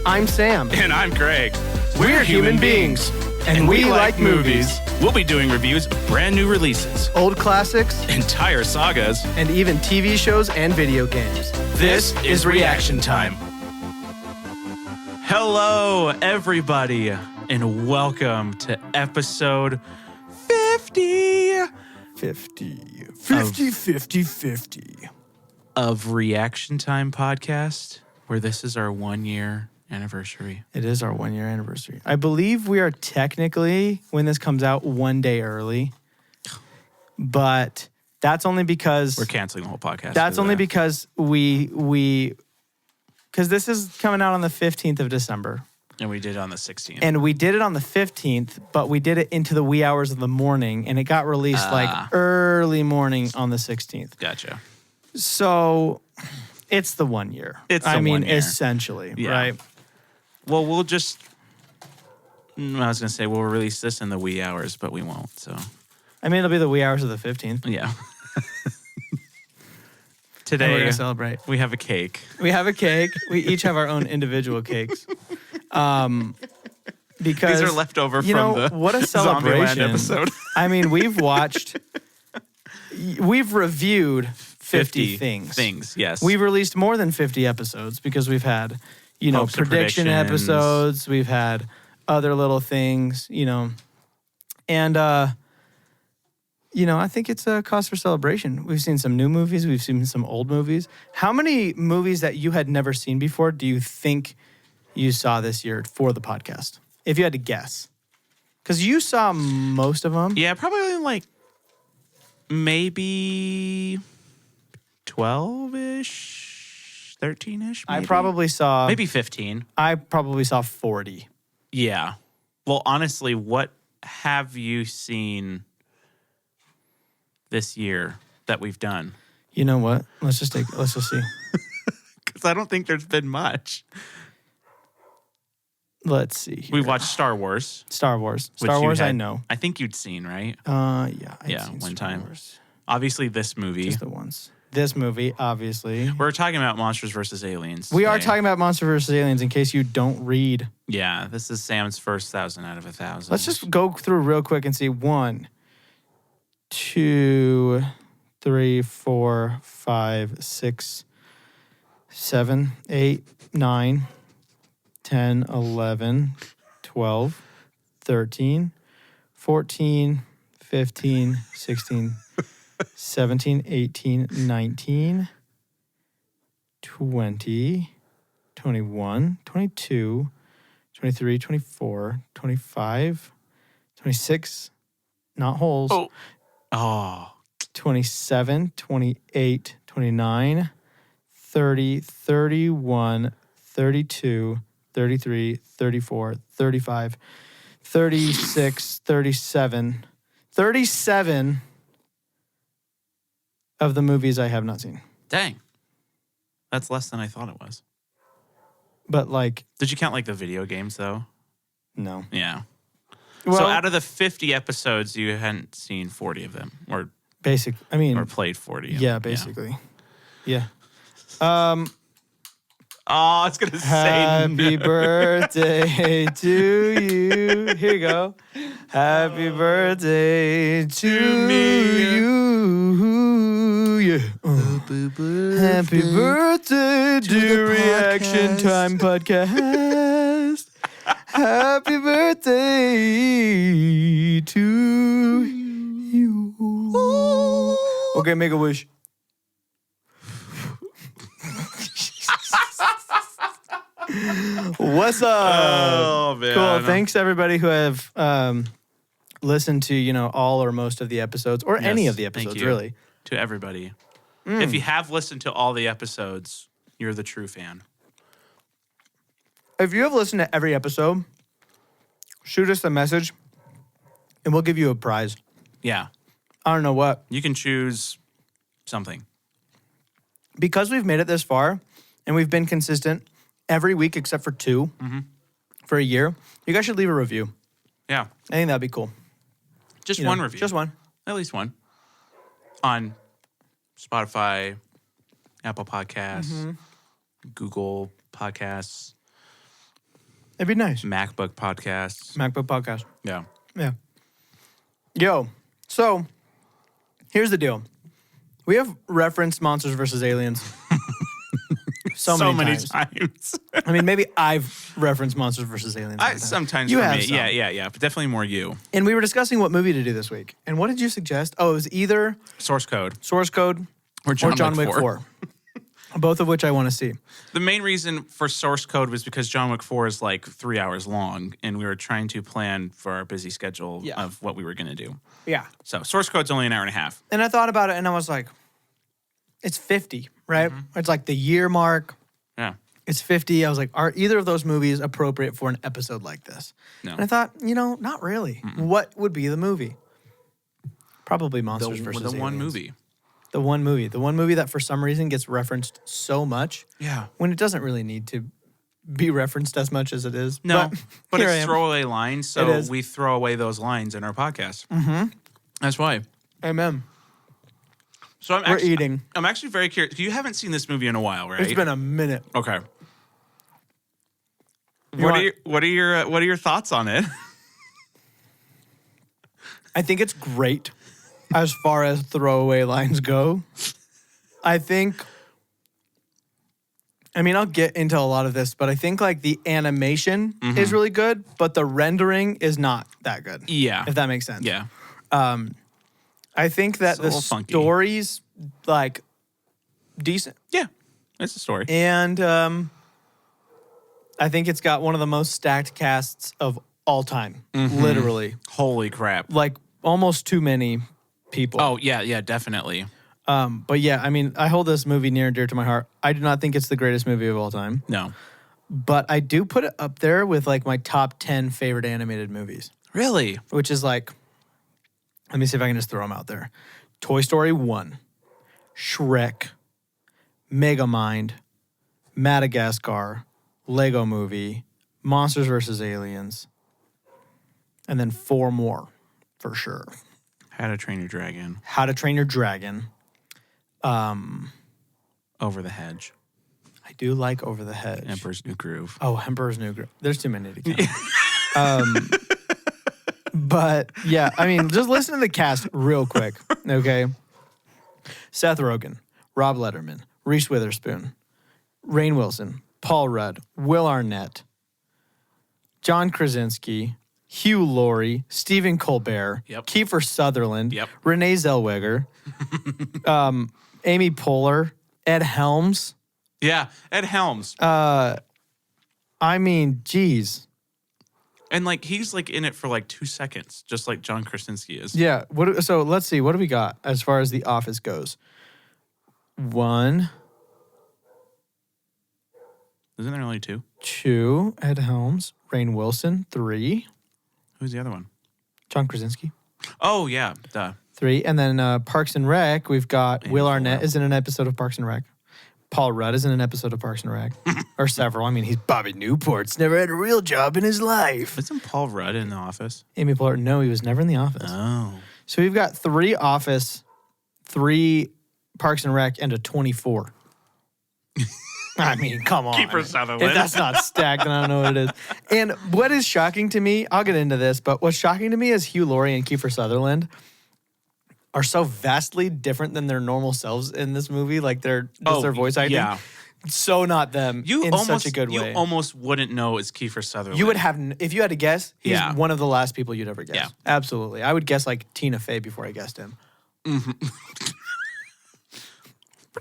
I'm Sam. And I'm Greg. We're human beings. And we like movies. We'll be doing reviews of brand new releases, Old classics, entire sagas, and even TV shows and video games. This is Reaction Time. Hello, everybody, and welcome to episode 50 of Reaction Time podcast, where this is our 1 year anniversary. It is our 1 year anniversary. I believe we are technically, when this comes out, 1 day early. But that's only because... We're canceling the whole podcast. That's only because because this is coming out on the 15th of December. And we did it on the 16th. And we did it on the 15th, but we did it into the wee hours of the morning, and it got released like early morning on the 16th. Gotcha. So it's the 1 year. It's the 1 year. Essentially, Yeah. right? Well, we'll just... I was going to say we'll release this in the wee hours, but we won't, so... I mean, it'll be the wee hours of the 15th. Yeah. And we're Today, going to celebrate. we have a cake. We have a cake. We each have our own individual cakes. Because These are left over from the what a Zombieland celebration episode. I mean, we've reviewed 50 things. Yes. We've released more than 50 episodes because we've had, Hopes and prediction predictions. episodes. We've had other little things, and, I think it's a cause for celebration. We've seen some new movies. We've seen some old movies. How many movies that you had never seen before do you think you saw this year for the podcast? If you had to guess. Because you saw most of them. Yeah, probably like maybe 12-ish, 13-ish. I probably saw... Maybe 15. I probably saw 40. Yeah. Well, honestly, what have you seen this year that we've done? You know what? Let's just see. Because I don't think there's been much. Let's see here. We watched Star Wars. Star Wars. which Star you Wars, I had- know. I think you'd seen, right? Yeah. Yeah, seen one Star time. Wars. Obviously, this movie. Just the ones. This movie, obviously. We're talking about Monsters vs. Aliens. We are today. talking about Monster vs. Aliens in case you don't read. Yeah, this is Sam's first 1,000 out of 1,000. Let's just go through real quick and see 1, 2, 3, 4, 5, 6, 7, 8, 9, 10, 11, 12, 13, 14, 15, 16, 17, 18, 19, 20, 21, 22, 23, 24, 25, 26, not holes. Oh. 27, 28, 29, 30, 31, 32, 33, 34, 35, 36, 37. 37 of the movies I have not seen. Dang. That's less than I thought it was. But Did you count like the video games though? no. Yeah. Well, So out of the 50 episodes, you hadn't seen 40 of them or played 40. yeah, basically. Yeah. Oh, I was going to say Happy no. birthday to you. Here you go. Happy birthday to me. you. Yeah. Happy birthday, dear Reaction Time podcast. Happy birthday to you. Okay, make a wish. What's up? Oh, man. Cool. Thanks to everybody who have listened to, all or most of the episodes, or any Yes, of the thank episodes, you. really. To everybody. If you have listened to all the episodes, you're the true fan. If you have listened to every episode, shoot us a message, and we'll give you a prize. Yeah. I don't know what. You can choose something. Because we've made it this far, and we've been consistent every week except for 2 for a year, you guys should leave a review. Yeah. I think that'd be cool. Just You know, one review. Just one. At least one. On Spotify, Apple Podcasts, Google Podcasts, It'd be nice. MacBook podcasts. MacBook podcast. Yeah. Yeah. Yo, so here's the deal. We have referenced Monsters vs. Aliens so many times. I mean, maybe I've referenced Monsters vs. Aliens. Sometimes You for have me. some. Yeah. But definitely more you. And we were discussing what movie to do this week. And what did you suggest? Oh, it was either Source Code. Source Code Or John Wick 4. Both of which I want to see. The main reason for Source Code was because John Wick 4 is like 3 hours long, and we were trying to plan for our busy schedule of what we were going to do. Yeah. So Source Code's only an hour and a half. And I thought about it and I was like, it's 50, right? It's like the year mark. Yeah. It's 50. I was like, are either of those movies appropriate for an episode like this? No. And I thought, not really. What would be the movie? Probably Monsters vs. Aliens. The one movie. The one movie. The one movie that for some reason gets referenced so much Yeah. when it doesn't really need to be referenced as much as it is. No, but here I it's am. throwaway lines, It so is. we throw away those lines in our podcast. Mm-hmm. That's why. Amen. So I'm We're actually, eating. I'm actually very curious. You haven't seen this movie in a while, right? It's been a minute. Okay. You What are your thoughts on it? I think it's great as far as throwaway lines go. I mean, I'll get into a lot of this, but I think like the animation is really good, but the rendering is not that good. Yeah. If that makes sense. Yeah. I think that It's a the little funky. story's like decent. Yeah. It's a story. And I think it's got one of the most stacked casts of all time. Literally. Holy crap. Like almost too many people. Oh, yeah, definitely. But yeah, I mean, I hold this movie near and dear to my heart. I do not think it's the greatest movie of all time, No. but I do put it up there with like my top 10 favorite animated movies, Really? which is like, let me see if I can just throw them out there. Toy Story 1, Shrek, Megamind, Madagascar, Lego Movie, Monsters vs. Aliens, and then 4 more for sure. How to Train Your Dragon. How to Train Your Dragon. Over the Hedge. I do like Over the Hedge. Emperor's New Groove. Oh, Emperor's New Groove. There's too many to count. But yeah, I mean, just listen to the cast real quick, okay? Seth Rogen, Rob Letterman, Reese Witherspoon, Rainn Wilson, Paul Rudd, Will Arnett, John Krasinski, Hugh Laurie, Stephen Colbert, Yep. Kiefer Sutherland, Yep. Renee Zellweger, Amy Poehler, Ed Helms. Yeah, Ed Helms. I mean, geez. And like he's like in it for like 2 seconds, just like John Krasinski is. Yeah. So let's see. What do we got as far as The Office goes? 1, Isn't there only 2? 2, Ed Helms, Rainn Wilson. 3, Who's the other one? John Krasinski. Oh yeah, duh. 3, and then Parks and Rec. We've got Amy Will Poehler. Arnett is in an episode of Parks and Rec. Paul Rudd is in an episode of Parks and Rec, or several. I mean, he's Bobby Newport's never had a real job in his life. Isn't Paul Rudd in The Office? Amy Poehler, no, he was never in The Office. Oh. So we've got 3 Office, 3 Parks and Rec, and a 24. I mean, come on. Kiefer Sutherland. If that's not stacked, then I don't know what it is. And what is shocking to me, I'll get into this, but what's shocking to me is Hugh Laurie and Kiefer Sutherland are so vastly different than their normal selves in this movie. Like their voice acting. Yeah. So not them in such a good way. You almost wouldn't know it's Kiefer Sutherland. You would have, if you had to guess, he's Yeah. one of the last people you'd ever guess. Yeah. Absolutely. I would guess like Tina Fey before I guessed him. Pretty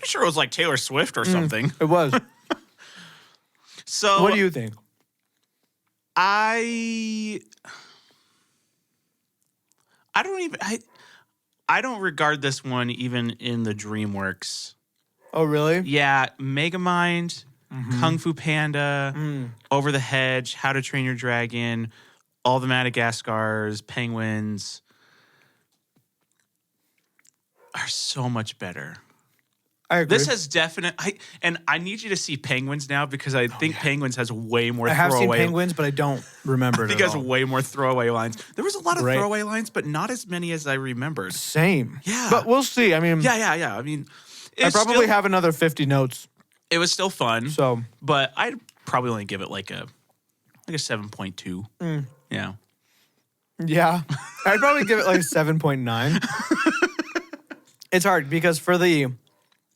sure it was like Taylor Swift or something. It was. So What do you think? I don't regard this one even in the DreamWorks. Oh, really? Yeah, Megamind, Kung Fu Panda, Over the Hedge, How to Train Your Dragon, all the Madagascars, Penguins are so much better. I agree. This has I need you to see Penguins now because I think Penguins has way more I have seen throwaway. Penguins, but I don't remember I it think at it has all. way more throwaway lines. There was a lot of Right. throwaway lines, but not as many as I remembered. Same. Yeah. But we'll see. I mean, Yeah. I mean, I probably have another 50 notes. It was still fun, So but I'd probably only give it like a Like a 7.2. Yeah. Yeah. I'd probably give it like a 7.9. It's hard because for the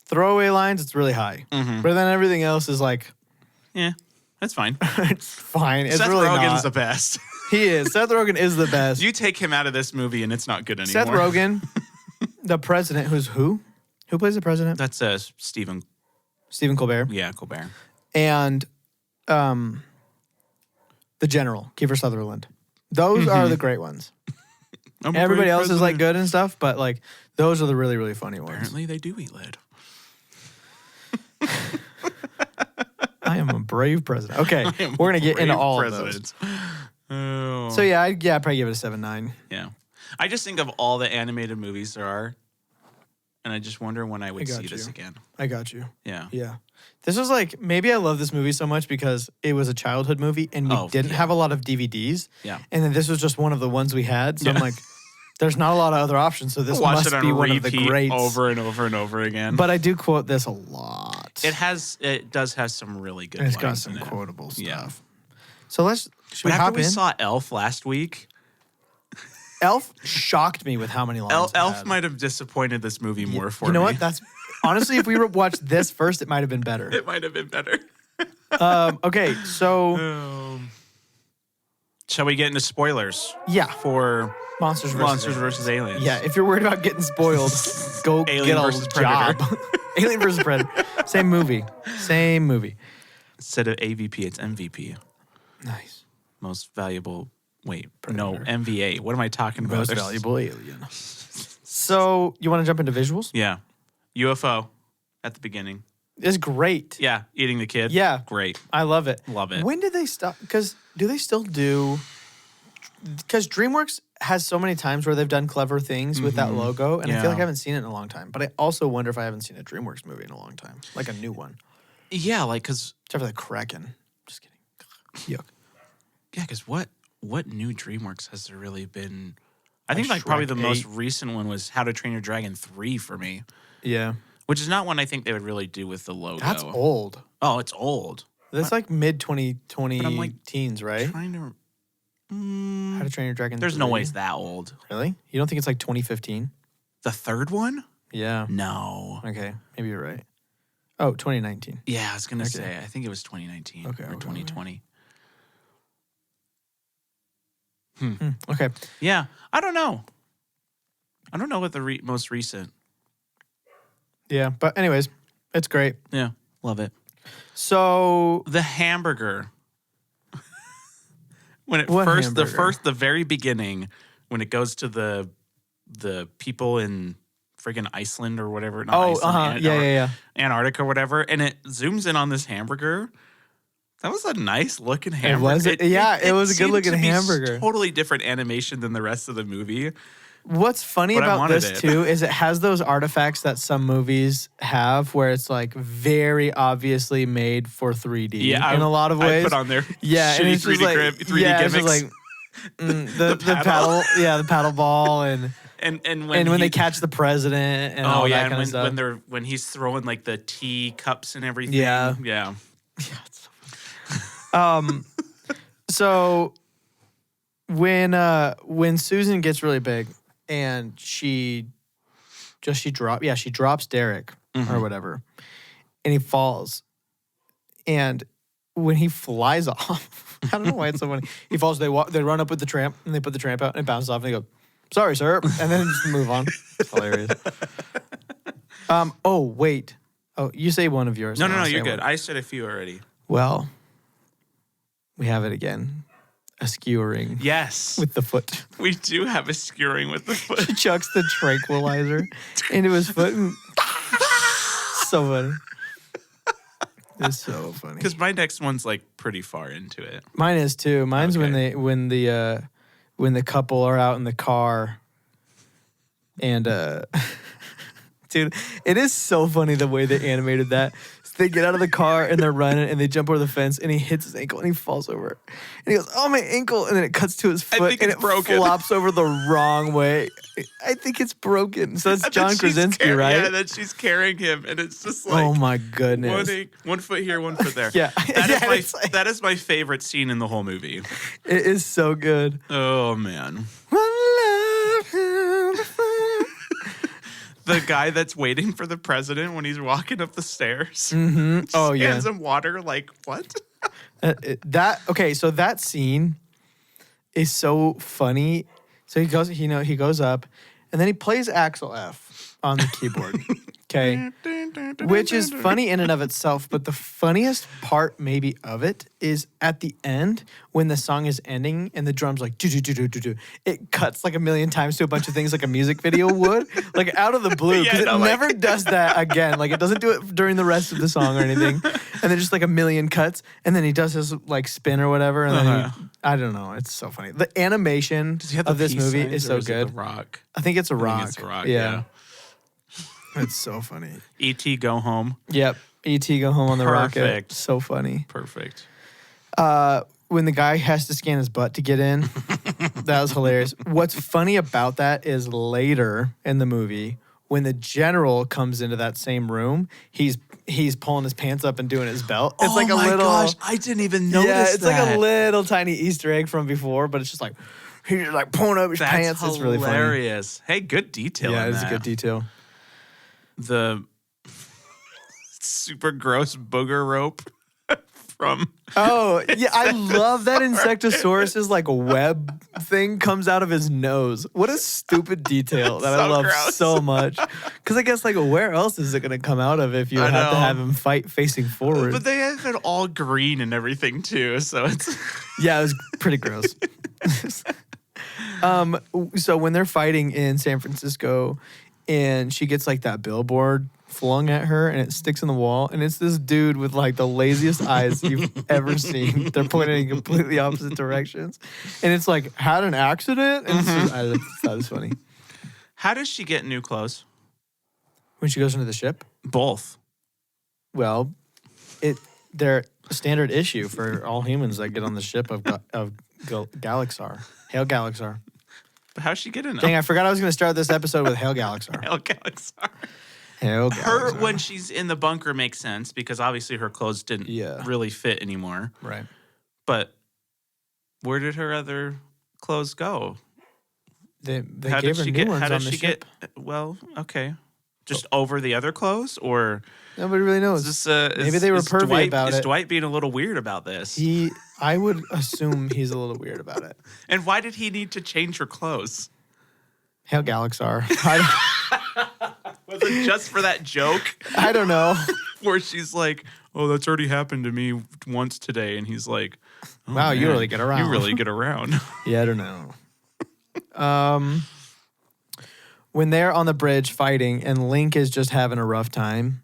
throwaway lines, it's really high. But then everything else is like, Yeah. That's fine. it's fine. It's Seth really Rogen's not. the best. He is. Seth Rogen is the best. You take him out of this movie and it's not good anymore. Seth Rogen, the president, who's who? Who plays the president? That's Stephen. Stephen Colbert. Yeah, Colbert. And the general, Kiefer Sutherland. Those are the great ones. Everybody else is like good and stuff, but like those are the really, really funny ones. Apparently they do eat lead. I am a brave president. Okay, we're gonna get into all of those. Oh. So yeah, I'd probably give it a 7.9. Yeah. I just think of all the animated movies there are, and I just wonder when I would got see this you. again. I got you. Yeah. Yeah. This was like, maybe I love this movie so much because it was a childhood movie and we didn't have a lot of DVDs. Yeah. And then this was just one of the ones we had. So I'm like, there's not a lot of other options. So this Watch must it on be one repeat of the greats. over and over and over again. But I do quote this a lot. It does have some really good It's got lines some in it. quotable stuff. Yeah. So should we But after hop we in? saw Elf last week, Elf shocked me with how many lines it Elf had. might have disappointed this movie more for me. You know what? That's honestly, if we watched this first, it might have been better. It might have been better. Okay, so Shall we get into spoilers yeah, for Monsters versus Aliens? Yeah, if you're worried about getting spoiled, go Alien get a versus job. Predator. Alien versus Predator. Same movie. Same movie. Instead of AVP, it's MVP. Nice. Most valuable. Wait, Predator. no, MVA. What am I talking about? Most There's- valuable alien. So, you want to jump into visuals? Yeah. UFO at the beginning. It's great. Yeah, eating the kid. Yeah. Great. I love it. Love it. When did they stop? Because do they still do? Because DreamWorks has so many times where they've done clever things with that logo, and I feel Yeah. like I haven't seen it in a long time. But I also wonder if I haven't seen a DreamWorks movie in a long time, like a new one. Yeah, like, because Except for the Kraken. Just kidding. Yuck. yeah, because what new DreamWorks has there really been? I think Like like probably Shrek the most 8. recent one was How to Train Your Dragon 3 for me, Yeah. which is not one I think they would really do with the logo. That's old. Oh, it's old. That's like mid 2020 But I'm, like, teens, right? Trying to. How to Train Your Dragon. There's no 3. way it's that old. Really? You don't think it's like 2015? The third one? Yeah. No. Okay. Maybe you're right. Oh, 2019. Yeah, I was gonna Okay. say. I think it was 2019 Okay, or okay, 2020. Okay. Yeah, I don't know. I don't know what the most recent. Yeah. But anyways, it's great. Yeah, love it. So The hamburger. When it What first, hamburger? the very beginning, when it goes to the people in friggin' Iceland or whatever. Not Iceland, Yeah. Antarctica or whatever, and it zooms in on this hamburger. That was a nice looking It hamburger. was. Yeah, it was a seemed good-looking to be hamburger. Totally different animation than the rest of the movie. What's funny But I about wanted this it. too is it has those artifacts that some movies have where it's like very obviously made for 3D Yeah, in a lot of ways. I put on there. Yeah, and shitty it's just 3D like 3D yeah, it's gimmicks. just like the paddle. paddle, yeah, the paddle ball, and and when he- they catch the president and all that and kind of stuff. when he's throwing like the tea cups and everything. Yeah. Yeah. So when Susan gets really big and she drops Derek or whatever, and he falls, and when he flies off, I don't know why it's so funny. He falls. They run up with the tramp and they put the tramp out and it bounces off and they go, "Sorry, sir," and then just move on. It's hilarious. Oh wait. Oh, you say one of yours. No, and no, I'll no, say you're good. one. I said a few already. Well, we have it again. A skewering Yes. with the foot. We do have a skewering with the foot. He chucks the tranquilizer into his foot and so funny. It's so funny. Because my next one's like pretty far into it. Mine is too. Mine's Okay. when the couple are out in the car and dude, it is so funny the way they animated that. they get out of the car and they're running and they jump over the fence and he hits his ankle and he falls over. And he goes, "Oh, my ankle." And then it cuts to his foot think and it's it broken. flops over the wrong way. I think it's broken. So that's John Krasinski, right? Yeah, that she's carrying him, and it's just like, oh my goodness. one foot here, one foot there. Yeah. That is my favorite scene in the whole movie. It is so good. Oh, man. The guy that's waiting for the president when he's walking up the stairs. Mm-hmm. Oh, yeah. Hands him water, like, what? So that scene is so funny. So he goes up and then he plays Axel F on the keyboard. Okay. Which is funny in and of itself, but the funniest part maybe of it is at the end when the song is ending and the drums like do do do do do do. It cuts like a million times to a bunch of things like a music video would, like out of the blue, because never does that again. Like it doesn't do it during the rest of the song or anything, and then just like a million cuts, and then he does his like spin or whatever, and then I don't know. It's so funny. The animation of this movie is so good. The Rock. I think it's a rock. It's a rock. Yeah. It's so funny. E.T. Go Home. Yep. E.T. Go Home on the Rocket. Perfect. So funny. Perfect. When the guy has to scan his butt to get in, that was hilarious. What's funny about that is later in the movie, when the general comes into that same room, he's pulling his pants up and doing his belt. It's like a little. Gosh, I didn't even notice yeah, it's that. like a little tiny Easter egg from before, but it's just like he's like pulling up his pants. It's really funny. Hilarious. Hey, good detail. Yeah, in it's a that. good detail. The super gross booger rope from. Oh, yeah, I love that Insectosaurus's like web thing comes out of his nose. What a stupid detail that I love gross. so much. Because I guess like where else is it going to come out of if you have to have him fight facing forward? But they have it all green and everything too, so it's. Yeah, it was pretty gross. So when they're fighting in San Francisco and she gets like that billboard flung at her and it sticks in the wall and it's this dude with like the laziest eyes you've ever seen. They're pointing in completely opposite directions. And it's like, had an accident? And it's just, I thought it was funny. How does she get new clothes? When she goes into the ship? Both. Well, they're a standard issue for all humans that get on the ship of Galaxar. Hail Galaxar. But how's she get in them? Dang, I forgot I was going to start this episode with Hail Galaxar. Hail Galaxar. Hail Galaxar. Her, when she's in the bunker, makes sense because obviously her clothes didn't really fit anymore. Right. But where did her other clothes go? They gave her new ones on the ship. Well, okay. Just over the other clothes? Or nobody really knows. Maybe they were pervy about it. Is Dwight being a little weird about this? I would assume he's a little weird about it. And why did he need to change her clothes? Hail Galaxar. Was it just for that joke? I don't know. Where she's like, "Oh, that's already happened to me once today," and he's like, "Oh, wow, man, you really get around. You really get around." Yeah, I don't know. When they're on the bridge fighting and Link is just having a rough time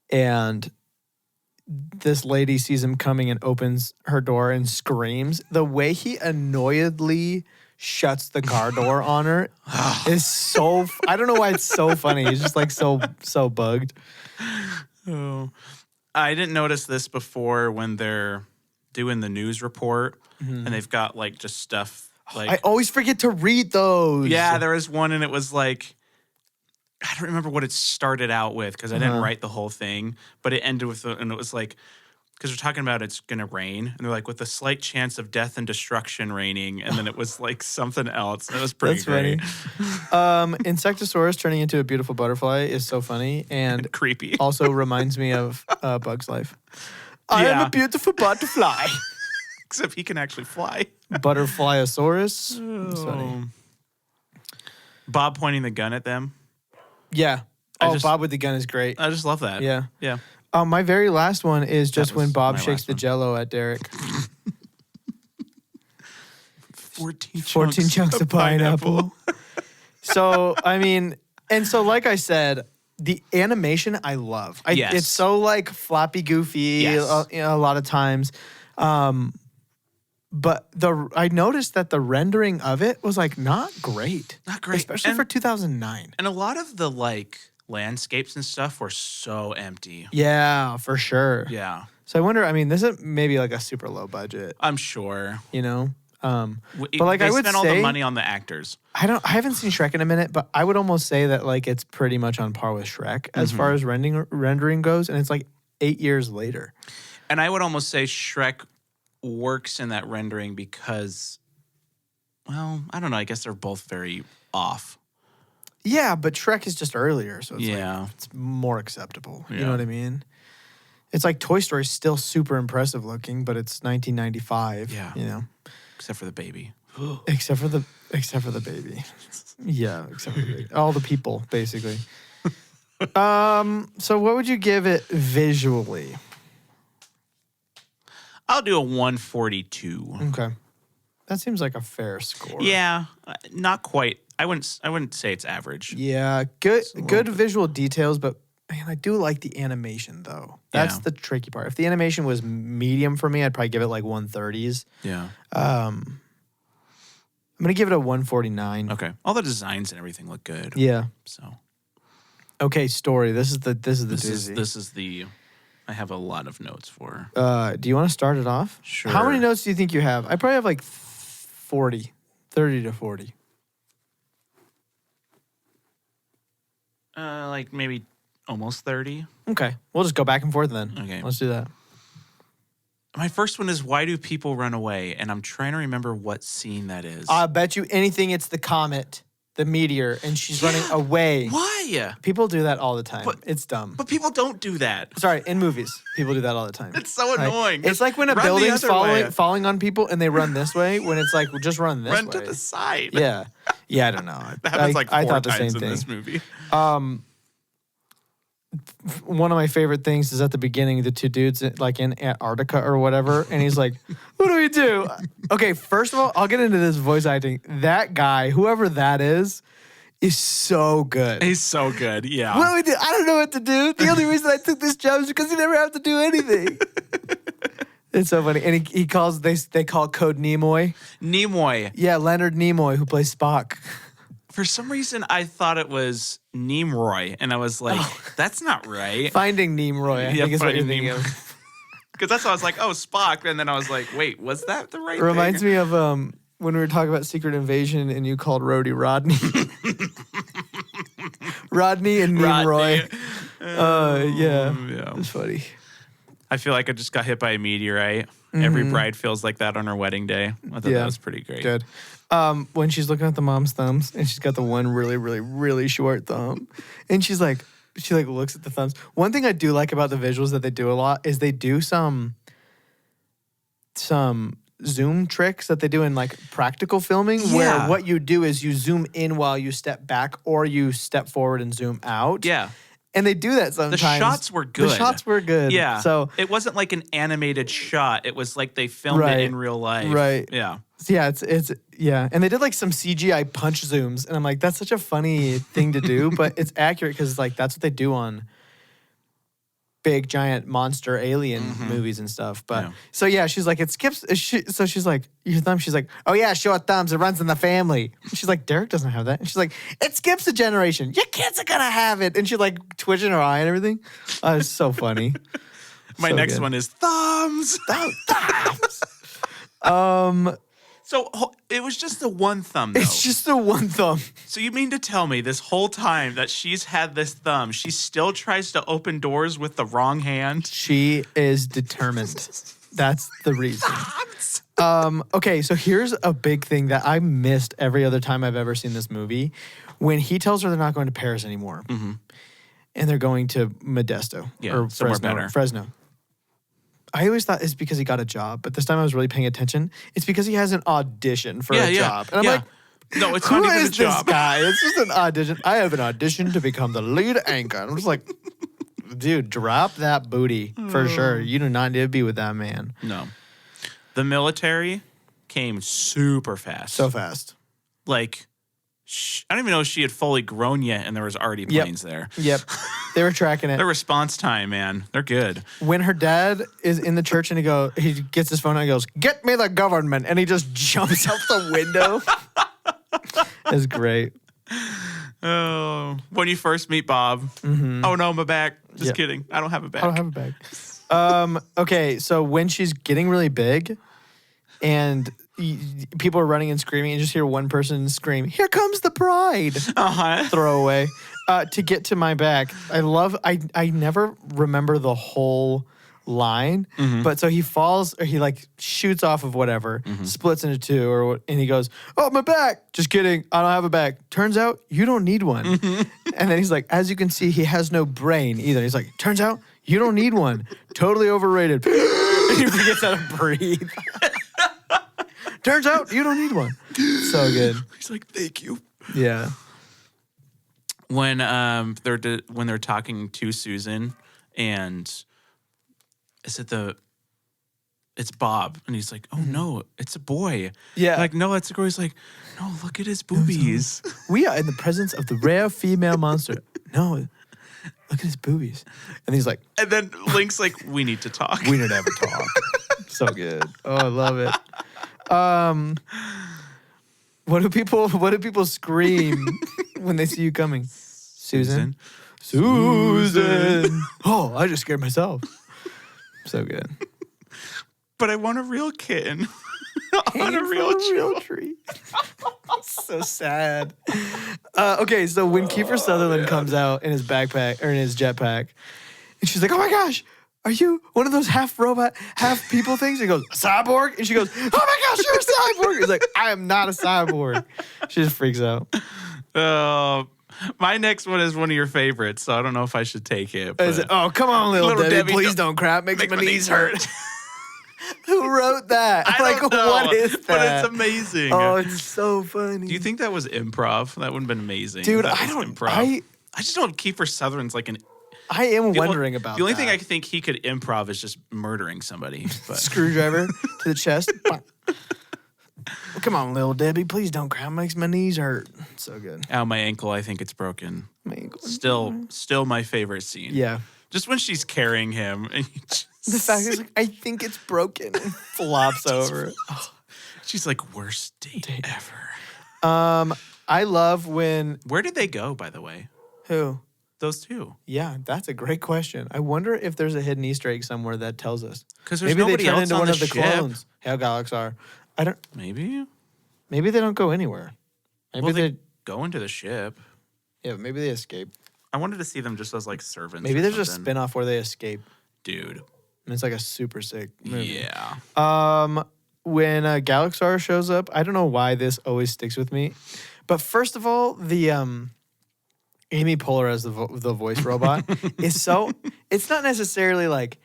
and this lady sees him coming and opens her door and screams, the way he annoyedly shuts the car door on her is so I don't know why it's so funny. He's just like so bugged. Oh, I didn't notice this before when they're doing the news report and they've got like just stuff like I always forget to read those. Yeah, there was one and it was like I don't remember what it started out with because I didn't write the whole thing, but it ended with and it was like because they're talking about it's going to rain and they're like with a slight chance of death and destruction raining and then it was like something else. It was pretty great. Funny. Insectosaurus turning into a beautiful butterfly is so funny and creepy. Also reminds me of Bug's Life. I am a beautiful butterfly. Except he can actually fly. Butterflyosaurus. Oh. Bob pointing the gun at them. Yeah. Bob with the gun is great. I just love that. Yeah. Yeah. My very last one is just when Bob shakes the Jell-O at Derek. 14 chunks of pineapple. So, I mean, and so like I said, the animation I love. It's so like floppy goofy a lot of times. But I noticed that the rendering of it was like not great. Not great. Especially for 2009. And a lot of the like landscapes and stuff were so empty. Yeah, for sure. Yeah, So I wonder, I mean, this is maybe like a super low budget, I'm sure. you know? But like They I would spent all the say, money on the actors. I haven't seen Shrek in a minute, but I would almost say that like it's pretty much on par with Shrek as far as rendering goes, and it's like 8 years later. And I would almost say Shrek works in that rendering because, well, I don't know. I guess they're both very off. Yeah, but Shrek is just earlier, so it's Yeah. like it's more acceptable. You Yeah. know what I mean? It's like Toy Story is still super impressive looking, but it's 1995. Yeah. You know, Except for the baby. except for the baby. Yeah, except for the baby. All the people basically. So what would you give it visually? I'll do a 142. Okay, that seems like a fair score. Yeah, not quite. I wouldn't say it's average. Yeah, good visual details, but man, I do like the animation though. That's Yeah. the tricky part. If the animation was medium for me, I'd probably give it like 130s. Yeah. I'm gonna give it a 149. Okay. All the designs and everything look good. Yeah. So Okay, story. This is the doozy. this is the. I have a lot of notes for. Do you want to start it off? Sure. How many notes do you think you have? I probably have like 40, 30 to 40. Like maybe almost 30. Okay, we'll just go back and forth then. Okay. Let's do that. My first one is why do people run away? And I'm trying to remember what scene that is. I bet you anything it's the comet, the meteor, and she's running away. Why? People do that all the time. But- It's dumb. But people don't do that. Sorry, in movies, people do that all the time. It's so Right? annoying. It's like when a Run the building's other way. falling on people and they run this way when it's like, well, just run this Run way. to the side. Yeah. Yeah, I don't know. That happens like 4 I thought the times same in thing. this movie. One of my favorite things is at the beginning, the two dudes like in Antarctica or whatever, and he's like, "What do we do?" Okay, first of all, I'll get into this voice acting. That guy, whoever that is so good. He's so good. Yeah. What do we do? I don't know what to do. The only reason I took this job is because you never have to do anything. It's so funny, and he calls they call it Code Nimoy. Nimoy. Yeah, Leonard Nimoy, who plays Spock. For some reason, I thought it was Nimroy, and I was like, "That's not right." Finding Nimoy, I Yeah, think is what you're Finding thinking Nimoy. of. Because that's why I was like, "Oh, Spock," and then I was like, "Wait, was that the right?" It reminds thing? me of when we were talking about Secret Invasion and you called Rhodey Rodney. Rodney and Nimoy. Yeah. Yeah. It's funny. I feel like I just got hit by a meteorite. Every bride feels like that on her wedding day. I thought Yeah. that was pretty great. Good. When she's looking at the mom's thumbs and she's got the one really, really, really short thumb. And she looks at the thumbs. One thing I do like about the visuals that they do a lot is they do some zoom tricks that they do in like practical filming where Yeah. what you do is you zoom in while you step back or you step forward and zoom out. Yeah. And they do that The sometimes. shots were good. The shots were good. Yeah. So it wasn't like an animated shot. It was like they filmed Right. it in real life. Right. Yeah. yeah, it's yeah. And they did like some CGI punch zooms. And I'm like, that's such a funny thing to do, but it's accurate because like that's what they do on big giant monster alien movies and stuff. But Yeah. so yeah, she's like, it skips. So she's like, your thumb. She's like, oh yeah, short thumbs. It runs in the family. And she's like, Derek doesn't have that. And she's like, it skips a generation. Your kids are gonna have it. And she's like twitching her eye and everything. It's so funny. My So next good. one is thumbs. Thumbs. So it was just the one thumb, though. It's just the one thumb. So you mean to tell me this whole time that she's had this thumb, she still tries to open doors with the wrong hand? She is determined. That's the reason. Okay, so here's a big thing that I missed every other time I've ever seen this movie. When he tells her they're not going to Paris anymore, and they're going to Modesto Yeah, or somewhere Fresno. better. Fresno. I always thought it's because he got a job, but this time I was really paying attention. It's because he has an audition for a job, and I'm like, no, it's who not even is a job. this guy? It's just an audition. I have an audition to become the lead anchor. I'm just like, dude, drop that booty for sure. You do not need to be with that man No. The military came super fast. so fast. Like, I don't even know if she had fully grown yet, and there was already planes there. Yep, they were tracking it. Their response time, man, they're good. When her dad is in the church and he gets his phone out and goes, "Get me the government," and he just jumps out the window. It's great. Oh, when you first meet Bob. Oh no, my back. Just Yep. kidding. I don't have a back. I don't have a bag. Okay, so when she's getting really big and people are running and screaming and just hear one person scream, "Here comes the bride!" Throwaway. To get to my back, I never remember the whole line, but so he falls or he like shoots off of whatever, splits into two, and he goes, "Oh, my back." Just kidding. I don't have a back. Turns out you don't need one. And then he's like, as you can see, he has no brain either. He's like, turns out you don't need one. Totally overrated. And he forgets how to breathe. Turns out you don't need one. So good. He's like, thank you. Yeah. When they're talking to Susan, and it's Bob, and he's like, "Oh no, it's a boy." Yeah. Like, no, it's a girl. He's like, "No, look at his boobies." We are in the presence of the rare female monster. No, look at his boobies. And he's like, And then Link's like, "We need to talk." we need to have a talk. So good. Oh, I love it. What do people scream when they see you coming? Susan. Susan. Oh, I just scared myself. So good. But I want a real kitten. I want a real tree. So sad. Okay, so when Kiefer Sutherland comes out in his backpack or in his jetpack, and she's like, "Oh my gosh, are you one of those half robot, half people things?" He goes, "A cyborg?" And she goes, "Oh my gosh, you're a cyborg!" He's like, "I am not a cyborg." She just freaks out. My next one is one of your favorites, so I don't know if I should take it. Is it, oh, come on, little Debbie, please don't crap. Makes Make my knees hurt. Who wrote that? I don't know, what is that? But it's amazing. Oh, it's so funny. Do you think that was improv? That would have been amazing. Dude, if that I was don't. Improv. I just don't. Kiefer Sutherland's like an. I am wondering about the only that. thing I think he could improv is just murdering somebody. But Screwdriver to the chest. Come on, little Debbie, please don't cry. It makes my knees hurt. So good. ow, my ankle. I think it's broken. My ankle. Still my favorite scene. Yeah. Just when she's carrying him and he just, The fact is, like, I think it's broken and flops over. she's like, worst date ever. I love when Where did they go, by the way? who? Those two. Yeah, that's a great question. I wonder if there's a hidden Easter egg somewhere that tells us. Because there's Maybe they nobody turn else into on one the of the ship. clones. How Galaxar. I don't. Maybe. Maybe they don't go anywhere. Maybe Well, they. they go into the ship. Yeah, maybe they escape. I wanted to see them just as like servants. Maybe or there's a something. spin-off where they escape. Dude. And it's like a super sick movie. Yeah. When Galaxar shows up, I don't know why this always sticks with me, but first of all, the Amy Poehler as the voice robot is so. It's not necessarily like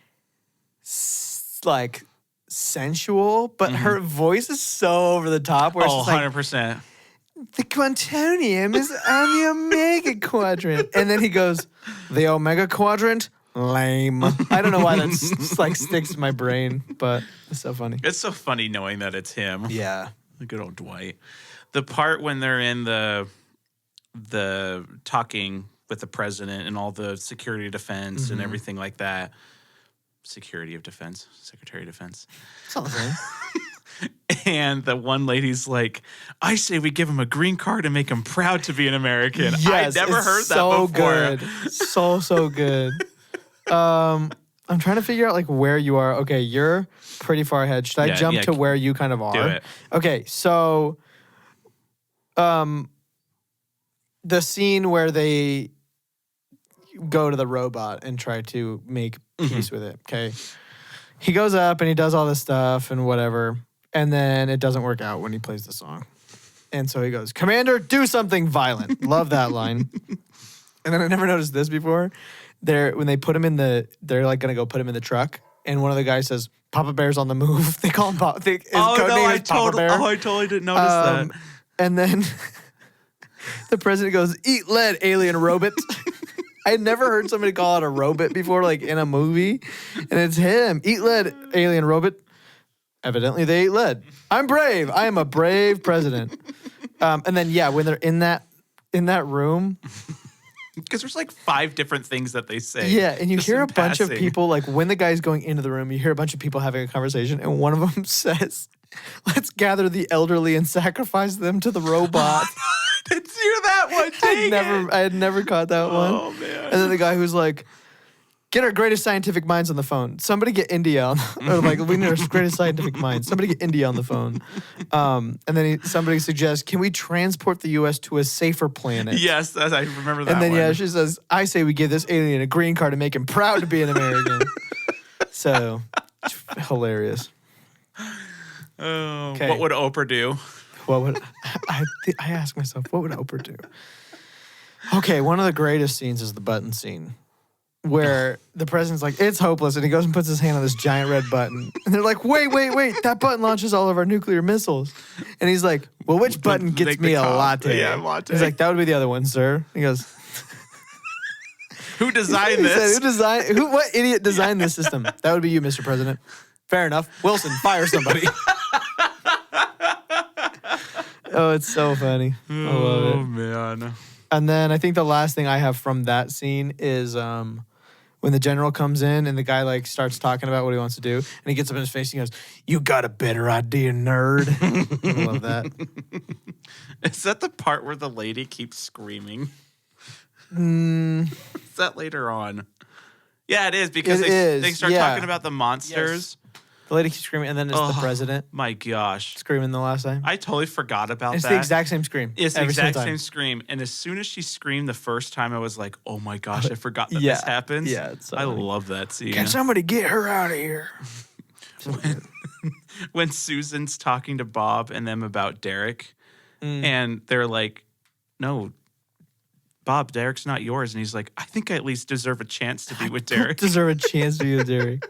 sensual, but her voice is so over the top. Where it's Oh, just like, 100%. the quantonium is on the omega quadrant, and then he goes, "The omega quadrant." Lame. I don't know why that's like sticks to my brain, but it's so funny. It's so funny knowing that it's him. Yeah. The good old Dwight. The part when they're in the talking with the president and all the security of defense and everything like that. Secretary of Defense. It's all the same. And the one lady's like, I say we give him a green card and make him proud to be an American. Yes, I never it's heard that so before. good. So good. I'm trying to figure out like where you are. Okay, you're pretty far ahead. Should I jump to where you kind of are? Do it. Okay, so the scene where they go to the robot and try to make peace with it. Okay. He goes up and he does all this stuff and whatever. And then it doesn't work out when he plays the song. And so he goes, "Commander, do something violent." Love that line. And then I never noticed this before. When they put him in they're like gonna go put him in the truck, and one of the guys says, "Papa Bear's on the move." They call him Papa. His code name is Papa Bear. I totally didn't notice that. And then the president goes, "Eat lead, alien robot." I had never heard somebody call it a robot before, like in a movie, and it's him. "Eat lead, alien robot." Evidently, they ate lead. I'm brave. I am a brave president. And then when they're in that room. Because there's like 5 different things that they say. Yeah, and you just hear in a bunch of passing. people, like when the guy's going into the room, you hear a bunch of people having a conversation, and one of them says, "Let's gather the elderly and sacrifice them to the robot." didn't hear that one. I had never caught that one. Oh, man. And then the guy who's like, get our greatest scientific minds on the phone. Somebody get India on or like, we need our greatest scientific minds. Somebody get India on the phone. And then somebody suggests, can we transport the U.S. to a safer planet? Yes, I remember that And then, one. she says, I say we give this alien a green card and make him proud to be an American. So, it's hilarious. Oh, Okay. what would Oprah do? What would I ask myself, what would Oprah do? Okay, one of the greatest scenes is the button scene where the president's like, it's hopeless, and he goes and puts his hand on this giant red button. And they're like, wait, that button launches all of our nuclear missiles. And he's like, well, which button gets Make me the a call. latte? Yeah, latte. He's like, that would be the other one, sir. He goes, Who designed he said, this? what idiot designed this system? That would be you, Mr. President. Fair enough. Wilson, fire somebody. Oh, it's so funny. I love it. Oh, man. And then I think the last thing I have from that scene is when the general comes in and the guy like starts talking about what he wants to do, and he gets up in his face and he goes, "You got a better idea, nerd." I love that. Is that the part where the lady keeps screaming? Is that later on? Yeah, it is because It they is, start yeah. talking about the monsters. The lady keeps screaming, and then it's the president My gosh. screaming the last time. I totally forgot about It's that. the exact same scream. It's the every single exact time. same scream. And as soon as she screamed the first time, I was like, oh my gosh, I forgot that Yeah. this happens. Yeah, it's so I funny. love that scene. Can somebody get her out of here? When Susan's talking to Bob and them about Derek, Mm. and they're like, no, Bob, Derek's not yours. And he's like, I think I at least deserve a chance to be with Derek. Deserve a chance to be with Derek.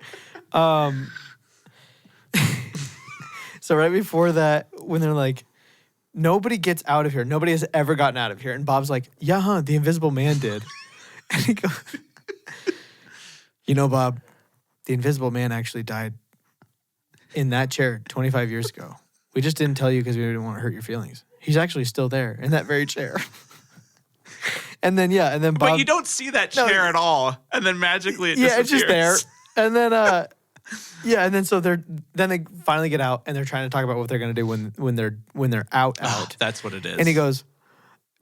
So right before that, when they're like, nobody gets out of here. Nobody has ever gotten out of here. And Bob's like, yeah, huh? The Invisible Man did. And he goes, you know, Bob, the Invisible Man actually died in that chair 25 years ago. We just didn't tell you because we didn't want to hurt your feelings. He's actually still there in that very chair. And then, and then Bob. But you don't see that No, chair at all. And then magically it yeah, it's just there. disappears. And then and then so then they finally get out and they're trying to talk about what they're gonna do when they're out. That's what it is. And he goes,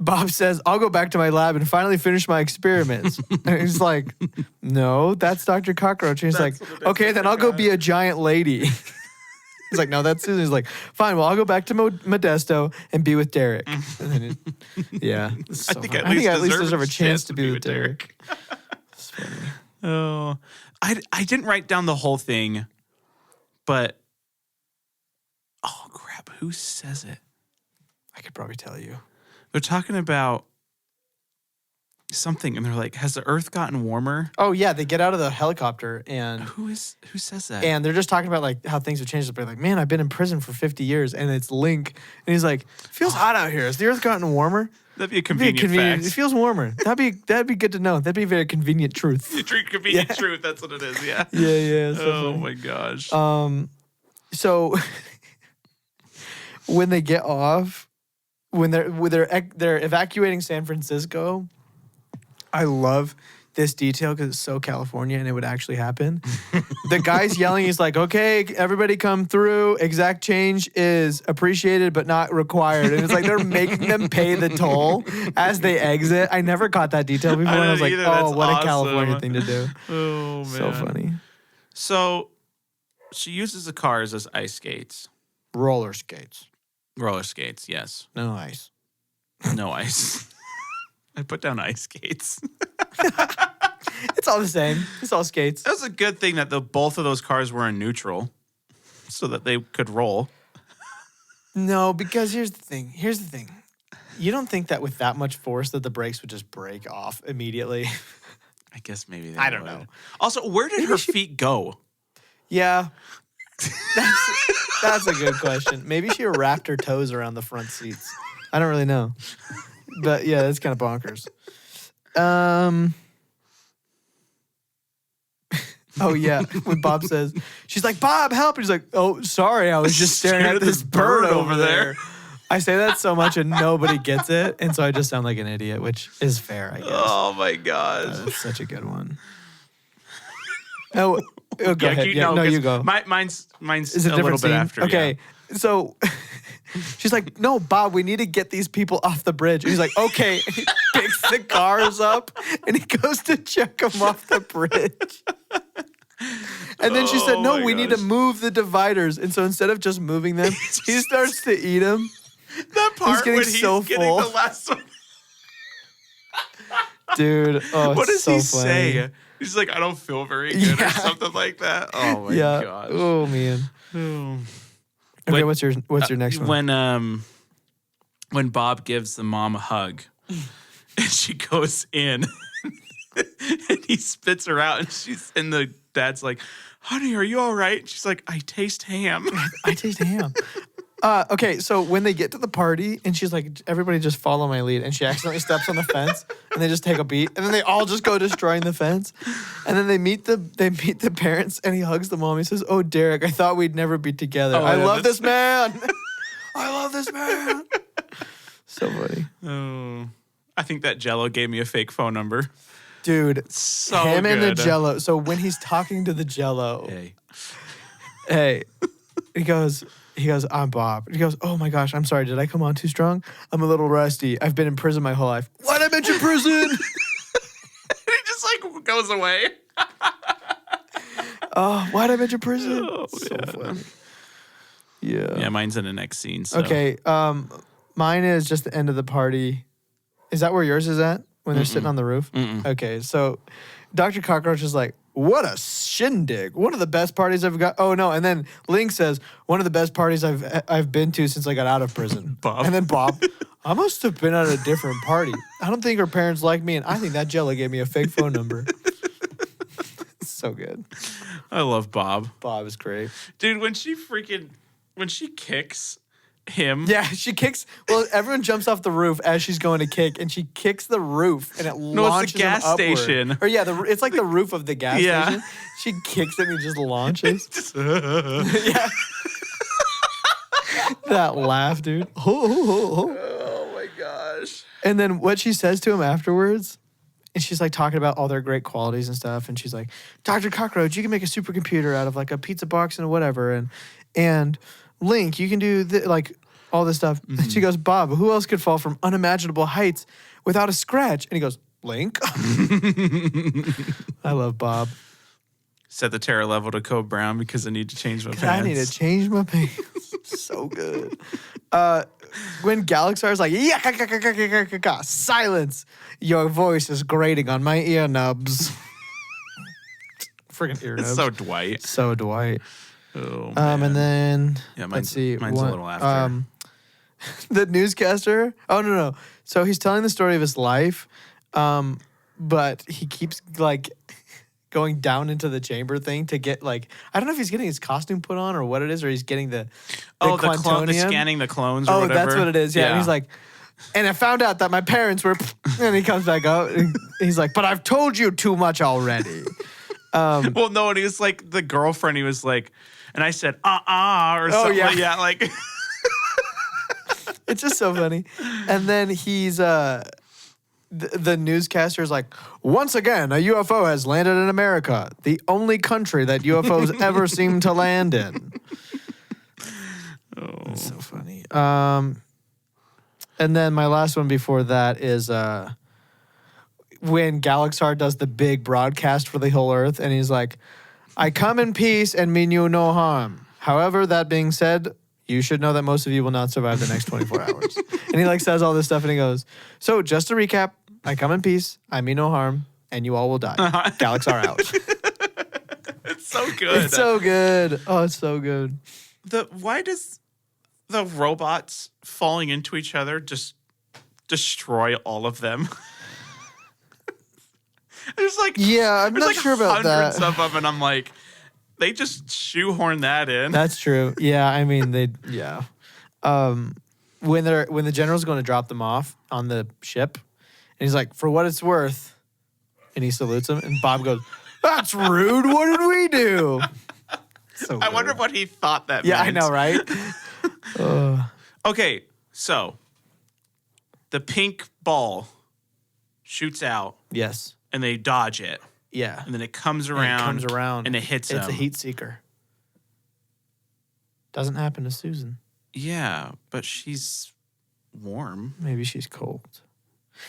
Bob says, I'll go back to my lab and finally finish my experiments. And he's like, no, that's Dr. Cockroach. And he's That's like, what it is. okay, then I'll go be a giant lady. He's like, no, that's Susan. He's like, fine, well, I'll go back to Modesto and be with Derek. And then it's so I think funny. I at least deserve a chance to be with Derek. It's funny. Oh, I didn't write down the whole thing, but oh crap, who says it? I could probably tell you. They're talking about something, and they're like, "Has the Earth gotten warmer?" Oh yeah, they get out of the helicopter and Who says that? they're just talking about like how things have changed. They're like, man, I've been in prison for 50 years, and it's Link, and he's like, it feels hot out here. Has the Earth gotten warmer? That'd be a It'd be convenient It fact. feels warmer. That'd be good to know. That'd be a very convenient truth. Convenient truth. That's what it is. Yeah. Yeah. So Oh funny. my gosh. So when they get off, when they're evacuating San Francisco, I love this detail because it's so California and it would actually happen. The guy's yelling, he's like, okay, everybody come through. Exact change is appreciated but not required. And it's like they're making them pay the toll as they exit. I never caught that detail before. And I was like, didn't oh, either. That's what awesome. a California thing to do. Oh man. So funny. So she uses the cars as ice skates. Roller skates. Roller skates, yes. No ice. No ice. I put down ice skates. It's all the same. It's all skates. That was a good thing that both of those cars were in neutral so that they could roll. No, because here's the thing. You don't think that with that much force that the brakes would just break off immediately? I guess maybe they I don't would. know. Also, where did her feet go? Yeah. That's a good question. Maybe she wrapped her toes around the front seats. I don't really know. But yeah, that's kind of bonkers. Oh yeah, when Bob says, she's like, Bob, help. And he's like, oh, sorry, I was just staring at this bird over there. I say that so much and nobody gets it. And so I just sound like an idiot, which is fair, I guess. Oh my gosh. That's such a good one. Oh, Oh, go ahead. Yeah, no, 'cause you go. Mine's Is it a little bit after. Okay. So she's like, no, Bob, we need to get these people off the bridge. And he's like, okay. And he picks the cars up and he goes to check them off the bridge. And then she said, no, my we need to gosh. move the dividers. And so instead of just moving them, he starts to eat them. Yeah. That part getting when he's so getting full. the last one. Dude, oh, What it's does so he funny. say? He's like, I don't feel very good Yeah. or something like that. Oh my Yeah. gosh. Oh, man. Oh. Okay, When- what's your next one? When Bob gives the mom a hug and she goes in and he spits her out and the dad's like, honey, are you all right? And she's like, I taste ham. I taste ham. Okay, so when they get to the party and she's like, everybody just follow my lead, and she accidentally steps on the fence and they just take a beat and then they all just go destroying the fence. And then they meet the parents and he hugs the mom. He says, oh, Derek, I thought we'd never be together. Oh, I yeah, love that's- this man. I love this man. So funny. Oh. I think that Jello gave me a fake phone number. Dude, So him and the good. Jello. So when he's talking to the Jello, Hey. he goes, I'm Bob. He goes, oh my gosh, I'm sorry. Did I come on too strong? I'm a little rusty. I've been in prison my whole life. Why'd I mention prison? And he just like goes away. Oh, why'd I mention prison? Oh, So man. funny. Yeah. Yeah, mine's in the next scene. So. Okay. Mine is just the end of the party. Is that where yours is at? When they're sitting on the roof? Mm-mm. Okay. So Dr. Cockroach is like, what a shindig. One of the best parties I've got. Oh, no. And then Link says, one of the best parties I've been to since I got out of prison. Bob. And then Bob, I must have been at a different party. I don't think her parents like me. And I think that Jello gave me a fake phone number. So good. I love Bob. Bob is great. Dude, when she kicks him. Yeah, she kicks. Well, everyone jumps off the roof as she's going to kick, and she kicks the roof, and it it's the launches him gas upward. station. Or yeah, it's like the roof of the gas Yeah. station. She kicks it and he just launches. Yeah. That laugh, dude. Oh my gosh. And then what she says to him afterwards, and she's like talking about all their great qualities and stuff, and she's like, Dr. Cockroach, you can make a supercomputer out of like a pizza box and whatever, and Link, you can do like all this stuff. And she goes, Bob, who else could fall from unimaginable heights without a scratch? And he goes, Link. I love Bob. Set the terror level to Code Brown because I need to change my pants. I need to change my pants. So good. When Galaxar's like, yeah, silence. Your voice is grating on my ear nubs. Freaking ear nubs. It's so Dwight. So Dwight. Oh, man. And then Yeah, let's see. mine's a little after. The newscaster. Oh no. So he's telling the story of his life, but he keeps like going down into the chamber thing to get like I don't know if he's getting his costume put on or what it is, or he's getting the the Quantonium. scanning the clones or Oh, whatever. that's what it is. Yeah. And he's like, and I found out that my parents were, and he comes back up. And he's like, but I've told you too much already. Well, no, and he was like the girlfriend. He was like, and I said, or something. yeah. Yeah, like. It's just so funny. And then he's the newscaster is like, once again, a UFO has landed in America, the only country that UFOs ever seem to land in. Oh. That's so funny. And then my last one before that is when Galaxar does the big broadcast for the whole Earth, and he's like, I come in peace and mean you no harm. However, that being said, you should know that most of you will not survive the next 24 hours. And he like says all this stuff and he goes, so just to recap, I come in peace, I mean no harm, and you all will die. Galaxar out. It's so good. It's so good. Oh, it's so good. Why does the robots falling into each other just destroy all of them? There's like Yeah, I'm there's not like sure about hundreds that. of them, and I'm like, they just shoehorn that in. That's true. Yeah, I mean yeah. When the general's going to drop them off on the ship, and he's like, for what it's worth, and he salutes him, and Bob goes, that's rude. What did we do? So I wonder good. what he thought that Yeah, meant. I know, right? Okay, so the pink ball shoots out Yes. and they dodge it. Yeah. and then it comes And around. it comes around. and it hits It's him. a heat seeker. Doesn't happen to Susan. Yeah, but she's warm. Maybe she's cold.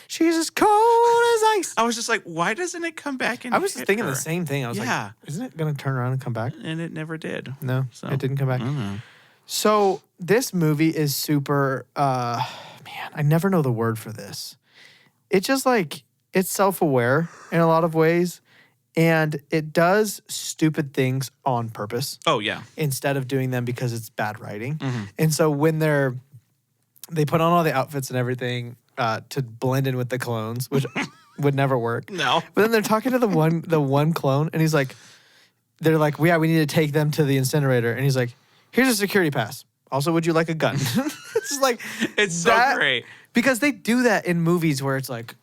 She's as cold as ice. I was just like, why doesn't it come back and I was just hit thinking her? the same thing. I was Yeah. like, isn't it going to turn around and come back? And it never did. No, So, it didn't come back. I don't know. So this movie is super, man, I never know the word for this. It's just like, it's self-aware in a lot of ways. And it does stupid things on purpose Oh, yeah. instead of doing them because it's bad writing. Mhm. And so when they put on all the outfits and everything to blend in with the clones, which would never work. No. But then they're talking to the one clone, and he's like, they're like, yeah, we need to take them to the incinerator. And he's like, here's a security pass. Also, would you like a gun? It's just like, It's so that- great. because they do that in movies where it's like,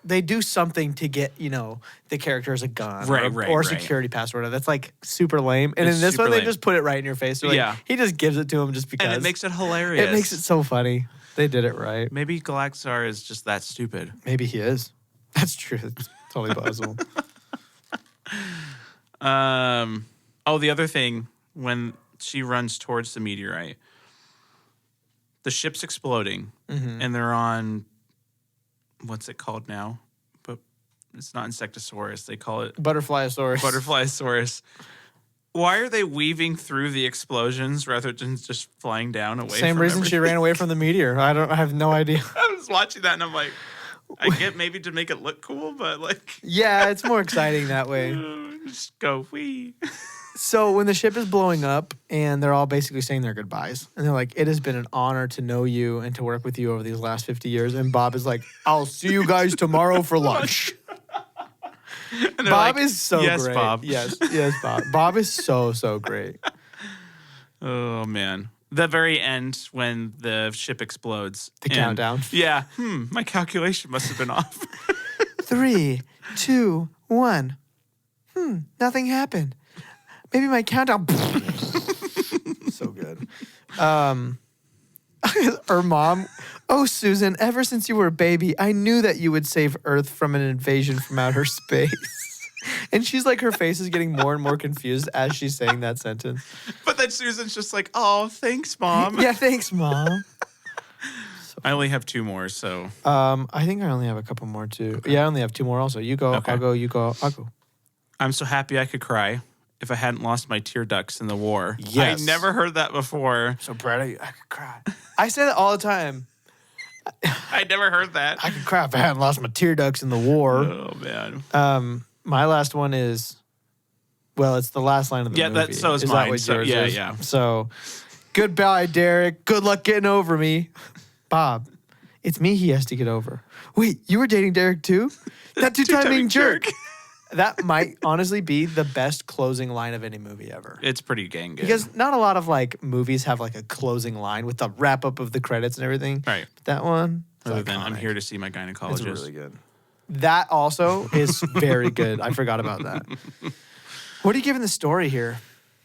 they do something to get, the character as a gun Right, or, right, or right. security pass or whatever. That's like super lame. And It's in this super one, they lame. just put it right in your face. They're like, Yeah. he just gives it to him just because. And it makes it hilarious. It makes it so funny. They did it right. Maybe Galaxar is just that stupid. Maybe he is. That's true. It's totally possible. The other thing, when she runs towards the meteorite, the ship's exploding, Mm-hmm. and they're on, what's it called now? But it's not Insectosaurus. They call it Butterflyosaurus. Butterflyosaurus. Why are they weaving through the explosions rather than just flying down away? Same from reason she everything? ran away from the meteor. I have no idea. I was watching that and I'm like, I get maybe to make it look cool, but like, Yeah, it's more exciting that way. just go wee. So when the ship is blowing up and they're all basically saying their goodbyes, and they're like, it has been an honor to know you and to work with you over these last 50 years. And Bob is like, I'll see you guys tomorrow for lunch. And they're Bob like, is so yes, great. Bob. Yes, Bob. Bob is so great. Oh man. The very end when the ship explodes. The and- countdown. Yeah. My calculation must have been off. 3, 2, 1. Nothing happened. Maybe my countdown. So good. Her mom, oh, Susan, ever since you were a baby, I knew that you would save Earth from an invasion from outer space. And she's like, her face is getting more and more confused as she's saying that sentence. But then Susan's just like, oh, thanks, Mom. Yeah, thanks, Mom. I only have 2 more, so. I think I only have a couple more too. Yeah, I only have 2 more also. You go, Okay. I'll go, you go, I'll go. I'm so happy I could cry if I hadn't lost my tear ducts in the war. Yes. I never heard that before. So proud of you. I could cry. I say that all the time. I never heard that. I could cry if I hadn't lost my tear ducts in the war. Oh, man. My last one is, well, it's the last line of the Yeah, movie. so is that mine. what So, yours yeah, is? yeah. So, goodbye, Derek. Good luck getting over me. Bob, it's me he has to get over. Wait, you were dating Derek too? That two-timing jerk. That might honestly be the best closing line of any movie ever. It's pretty dang good. Because not a lot of like movies have like a closing line with the wrap up of the credits and everything. Right. But that one, it's Other than I'm iconic. here to see my It's gynecologist. really good. That also is very good. I forgot about that. What are you giving the story here?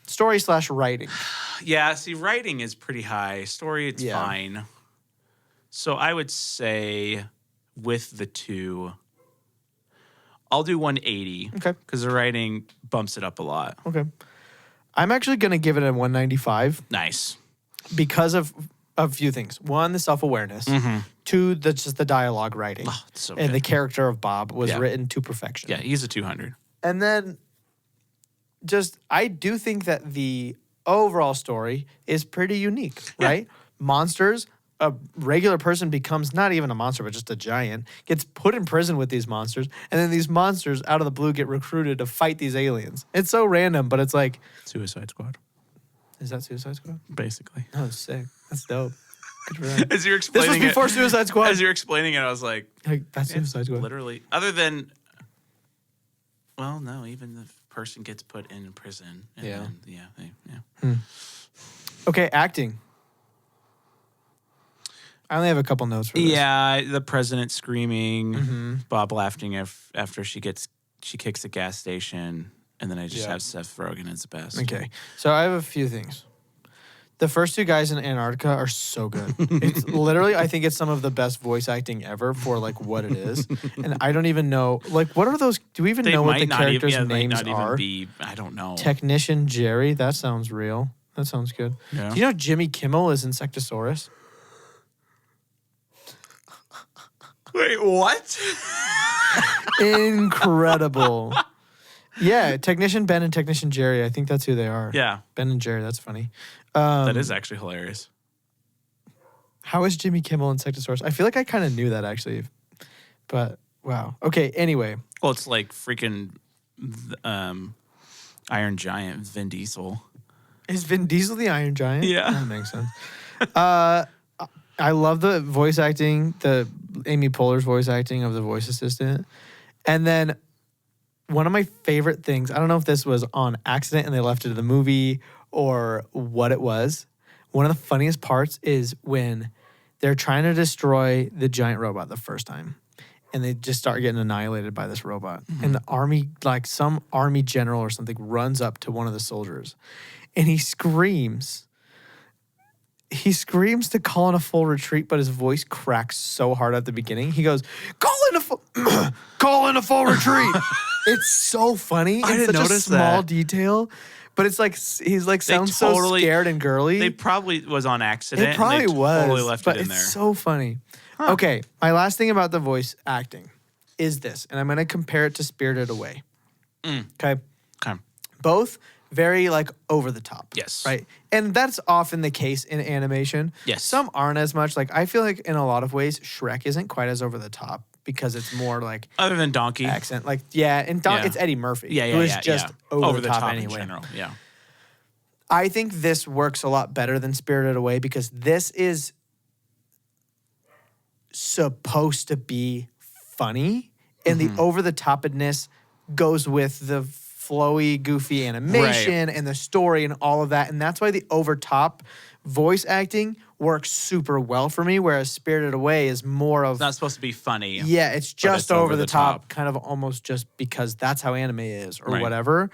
Story/writing. Yeah, see, writing is pretty high. Story, it's Yeah. fine. So I would say with the 2, I'll do 180. Okay. Because the writing bumps it up a lot. Okay. I'm actually going to give it a 195 Nice. because of a few things. One, the self-awareness. Two, just the dialogue writing. Oh, it's so and good. the character of Bob was Yeah. written to perfection. Yeah, he's a 200. And then just, I do think that the overall story is pretty unique, right? Monsters, a regular person becomes not even a monster, but just a giant, gets put in prison with these monsters. And then these monsters out of the blue get recruited to fight these aliens. It's so random, but it's like, Suicide Squad, is that Suicide Squad? basically. Oh, sick. That's dope. Good for them. As you're This explaining was before it, Suicide Squad. as you're explaining it, I was like, Like, that's Suicide Squad. literally, other than, well, no, even the person gets put in prison. And Yeah. Then, Okay, acting. I only have a couple notes for this. Yeah, the president screaming, Mm-hmm. Bob laughing after she kicks the gas station, and then I just Yeah. have Seth Rogen as the best. Okay, so I have a few things. The first two guys in Antarctica are so good. It's literally, I think it's some of the best voice acting ever for like what it is. And I don't even know, like, what are those? Do we even They know what might the not characters' even, yeah, names might not are? even be. I don't know. Technician Jerry. That sounds real. That sounds good. Yeah. Do you know Jimmy Kimmel is Insectosaurus? Wait, what? Incredible. Yeah, Technician Ben and Technician Jerry. I think that's who they are. Yeah, Ben and Jerry. That's funny. that is actually hilarious. How is Jimmy Kimmel Insectosaurus? I feel like I kind of knew that actually, but wow. Okay. Anyway, Well, it's like freaking Iron Giant Vin Diesel. is Vin Diesel the Iron Giant? Yeah. That makes sense. I love the voice acting, the Amy Poehler's voice acting of the voice assistant, and then one of my favorite things. I don't know if this was on accident and they left it in the movie or what it was. One of the funniest parts is when they're trying to destroy the giant robot the first time. And they just start getting annihilated by this robot. And the army, like some army general or something, runs up to one of the soldiers. And he screams. He screams to call in a full retreat, but his voice cracks so hard at the beginning. He goes, call in a full retreat. It's so funny. I It's didn't such a notice small that. detail. But it's like, he's like, sounds so totally- scared and girly. They probably was on accident. It probably and they was, Totally left but it in it's there. so funny. Okay, my last thing about the voice acting is this, and I'm going to compare it to Spirited Away. Okay, Okay. both very like over the top. Yes. Right, and that's often the case in animation. Yes. Some aren't as much. Like I feel like in a lot of ways, Shrek isn't quite as over the top because it's more like Other than Donkey. accent. Like yeah, and Yeah. it's Eddie Murphy. Yeah, yeah, who is yeah. just yeah. over the top in anyway. general. Yeah. I think this works a lot better than Spirited Away because this is supposed to be funny, and the over-the-topness goes with the flowy, goofy animation and the story and all of that, and that's why the over-top voice acting works super well for me, whereas Spirited Away is more of It's not supposed to be funny. yeah, it's just it's over over the the top, top. kind of almost just because that's how anime is or Right. whatever.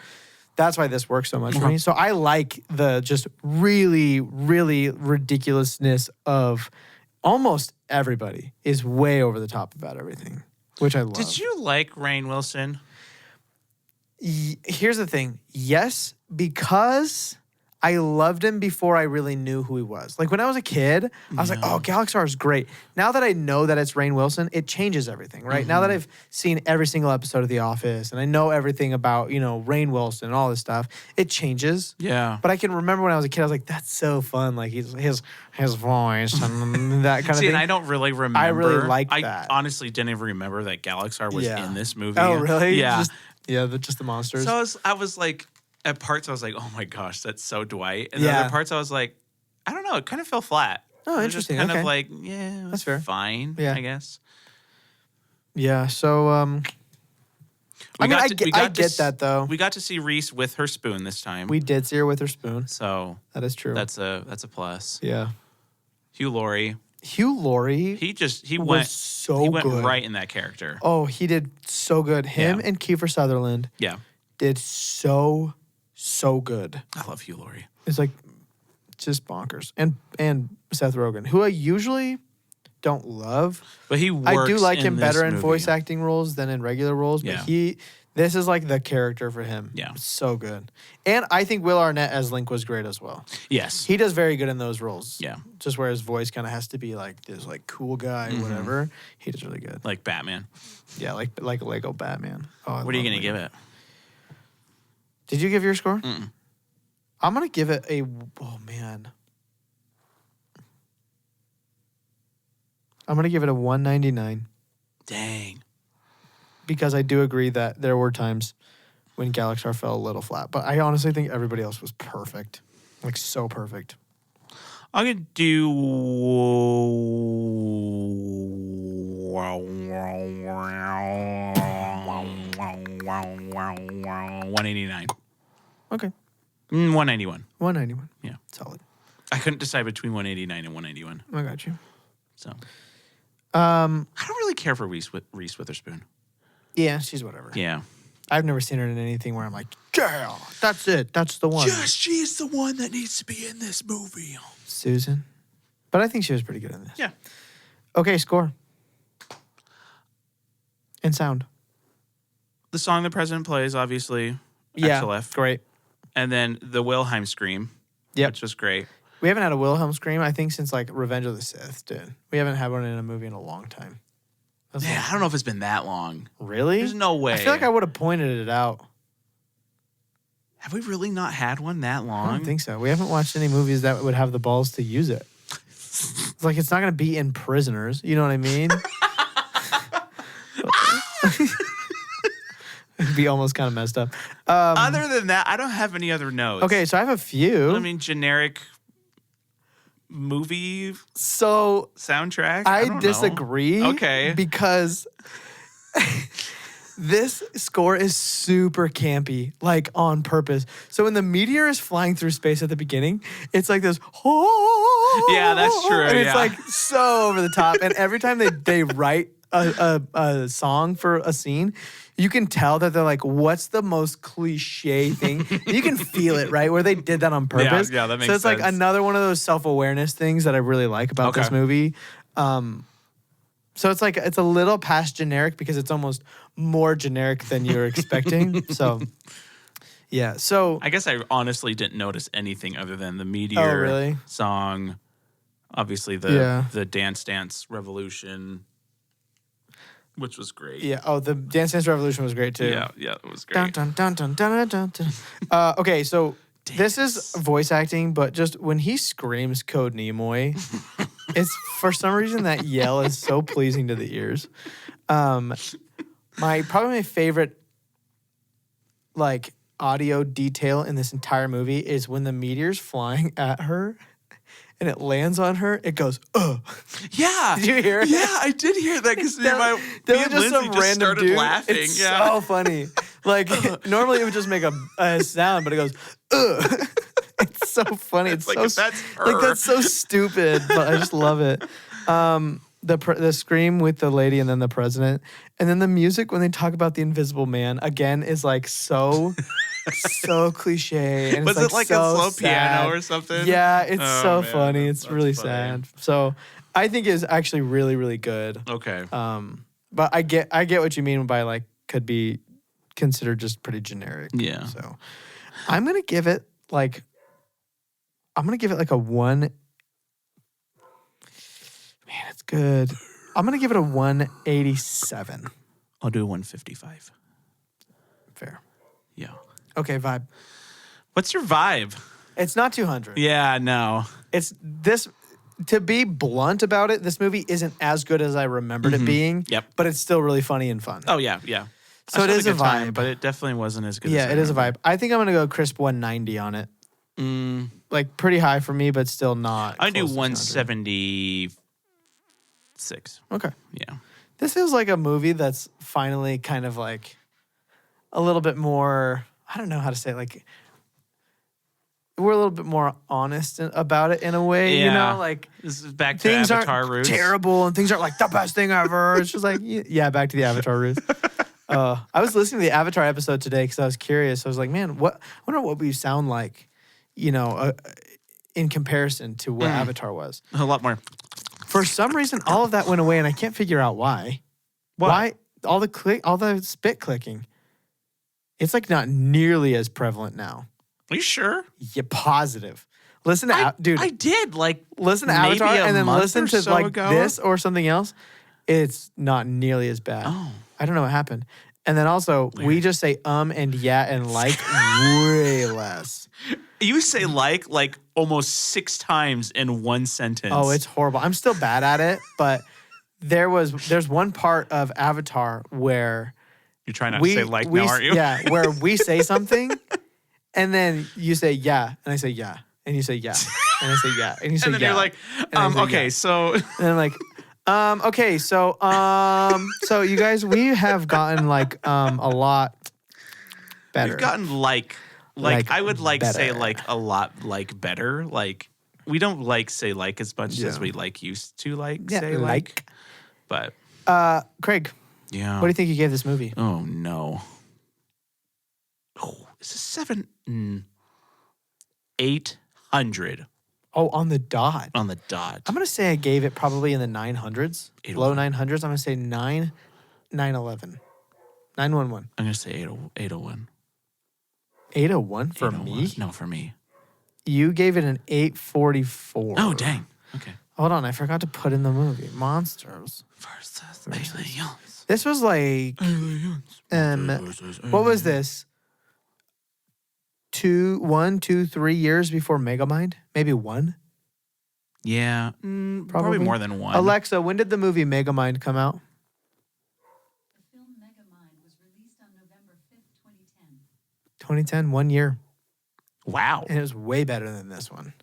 That's why this works so much for me. So I like the just really, really ridiculousness of almost everybody is way over the top about everything, which I love. Did you like Rainn Wilson? Here's the thing. Yes, because I loved him before I really knew who he was. Like when I was a kid, I was like, oh, Galaxar is great. Now that I know that it's Rainn Wilson, it changes everything, right? Now that I've seen every single episode of The Office and I know everything about, you know, Rainn Wilson and all this stuff, it changes. Yeah. But I can remember when I was a kid, I was like, that's so fun. Like his voice and that kind of See, thing. and I don't really remember. I really liked I that. honestly didn't even remember that Galaxar was Yeah. in this movie. Oh, really? Yeah. Just the monsters. So I was like, at parts I was like, oh my gosh, that's so Dwight. And Yeah. then other parts I was like, I don't know, it kind of fell flat. Oh, It was interesting. Just kind Okay. of like, yeah, That's fair. Fine. Yeah. I guess. yeah. So, I mean, I get that though. We got to see Reese with her spoon this time. We did see her with her spoon. So That is true. that's a plus. yeah. Hugh Laurie, Hugh Laurie he was went so he went good. right in that character. Oh, he did so good. Him Yeah. and Kiefer Sutherland Yeah. did so good. I love Hugh Laurie. It's like just bonkers. And Seth Rogen, who I usually don't love. But he works I do like in him this better in movie. voice acting roles than in regular roles. Yeah. But this is like the character for him. Yeah. It's so good. And I think Will Arnett as Link was great as well. Yes. He does very good in those roles. Yeah. Just where his voice kind of has to be like this like cool guy, Mm-hmm. whatever. He does really good. Like Batman. Yeah, like Lego Batman. Oh, I What are you love going to Lego. give it? Did you give your score? Mm-mm. I'm gonna give it a. Oh man. I'm gonna give it a 199 Dang. because I do agree that there were times when Galaxar fell a little flat, but I honestly think everybody else was perfect, like so perfect. I'm going to do 189. Okay, 191. 191. Yeah. Solid. I couldn't decide between 189 and 191. I got you. So I don't really care for Reese Witherspoon. Yeah, she's whatever. Yeah. I've never seen her in anything where I'm like, yeah, that's it. That's the one. she's the one that needs to be in this movie. Susan. But I think she was pretty good in this. Yeah. Okay, score. And sound. The song the president plays, obviously, Yeah, XLF. great. And then the Wilhelm scream, Yep. which was great. We haven't had a Wilhelm scream, I think, since like Revenge of the Sith, dude. We haven't had one in a movie in a long time. That's Yeah, I don't know if it's been that long. Really? There's no way. I feel like I would have pointed it out. Have we really not had one that long? I don't think so. We haven't watched any movies that would have the balls to use it. It's like it's not going to be in Prisoners. You know what I mean? It'd be almost kind of messed up. Other than that, I don't have any other notes. Okay, so I have a few. I mean, generic movie So soundtrack. I don't know. disagree. Okay. Because this score is super campy, like on purpose. So when the meteor is flying through space at the beginning, it's like this. Yeah, that's true, And it's yeah. like so over the top. And every time they write a song for a scene, you can tell that they're like, what's the most cliche thing? You can feel it, right? Where they did that on purpose. yeah, that makes So it's like sense. another one of those self-awareness things that I really like about this Okay. movie. So it's like it's a little past generic because it's almost more generic than you're expecting. So yeah. So I guess I honestly didn't notice anything other than the meteor really? song. Obviously, the Dance Dance Revolution, which was great. yeah. Oh, the Dance Dance Revolution was great too. yeah, it was great. Dun, dun, dun, dun, dun, dun, dun. Okay, so this is voice acting, but just when he screams Code Nimoy, it's for some reason that yell is so pleasing to the ears. Probably my favorite like audio detail in this entire movie is when the meteor's flying at her and it lands on her, it goes, ugh. Yeah. Did you hear it? Yeah, I did hear that because me There and was Lindsay some just random started dude. laughing. It's yeah. so funny. Like normally it would just make a sound, but it goes, ugh. It's so funny. It's like, so if that's like her. that's so stupid, but I just love it. The scream with the lady and then the president, and then the music when they talk about the Invisible Man again is like so cliche. And Was it's it like so a slow sad. piano or something? Yeah, it's Oh, so man, funny. It's that's really funny. sad. So I think it's actually really really good. Okay. But I get what you mean by like could be considered just pretty generic. Yeah. So I'm gonna give it like a 1. Man, it's good. I'm gonna give it a 187. I'll do 155. Fair. Yeah. Okay, vibe. What's your vibe? It's not 200. Yeah, no. It's this. To be blunt about it, this movie isn't as good as I remembered it being. Yep. But it's still really funny and fun. Oh, yeah, yeah. So I it still is had a good time, vibe. but it definitely wasn't as good Yeah, as I it is a remember. vibe. I think I'm gonna go crisp 190 on it. Mm, Like pretty high for me, but still not. I do close to 200. 176. Okay. Yeah. This feels like a movie that's finally kind of like a little bit more, I don't know how to say it, like we're a little bit more honest about it in a way, you Yeah. know, like This is back to things Avatar aren't roots. terrible and things aren't like the best thing ever. It's just like, yeah, back to the Avatar roots. I was listening to the Avatar episode today because I was curious. I was like, man, I wonder what we sound like, you know, in comparison to what Avatar was. A lot more. For some reason, all of that went away, and I can't figure out why. What? Why all the spit clicking? It's like not nearly as prevalent now. Are you sure? Yeah, positive. Listen to dude. I did. Like, listen to maybe Avatar a and then month listen or to so like ago? this or something else. It's not nearly as bad. Oh. I don't know what happened. And then also, we just say and yeah and like way less. You say like almost 6 times in one sentence. Oh, it's horrible. I'm still bad at it, but there's one part of Avatar where You're trying not to say like now, aren't you? Yeah, where we say something, and then you say yeah, and I say yeah, and you say yeah, and I say yeah, and you say And then yeah. you're like, and I say okay, yeah. so And I'm like, okay, so you guys, we have gotten like a lot better. we've gotten like Like I would like say better. like a lot like better. Like we don't like say like as much as Yeah. we like used to like Yeah, say like. But Craig, yeah. what do you think you gave this movie? Oh no. Oh, is this 800 Oh, on the dot. on the dot. I'm gonna say I gave it probably in the 900s, low 801. 900s. I'm gonna say 911, 911, I'm gonna say 801. 801 for 801. me. No, for me. You gave it an 844. Oh, dang. Okay. Hold on, I forgot to put in the movie Monsters. Versus aliens. This was like, what was this? 3 years before Megamind? Maybe one. Yeah, probably Probably. more than one. Alexa, when did the movie Megamind come out? The film Megamind was released on November 5th, 2010. 2010, 1 year. Wow. And it was way better than this one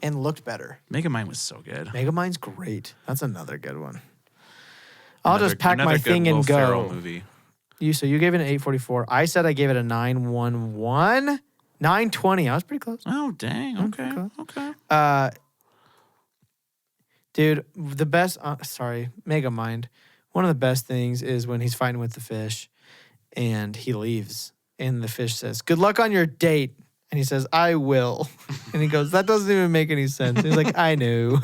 and looked better. Megamind was so good. Megamind's great. That's another good one. I'll Another- just pack another my good thing and Will Ferrell go. movie. So you gave it an 844. I said I gave it a 911. 920. I was pretty close. Oh, dang. Okay. Okay. Okay. Dude, the best, Megamind. One of the best things is when he's fighting with the fish and he leaves and the fish says, "Good luck on your date." And he says, "I will." And he goes, "That doesn't even make any sense." He's like, "I knew."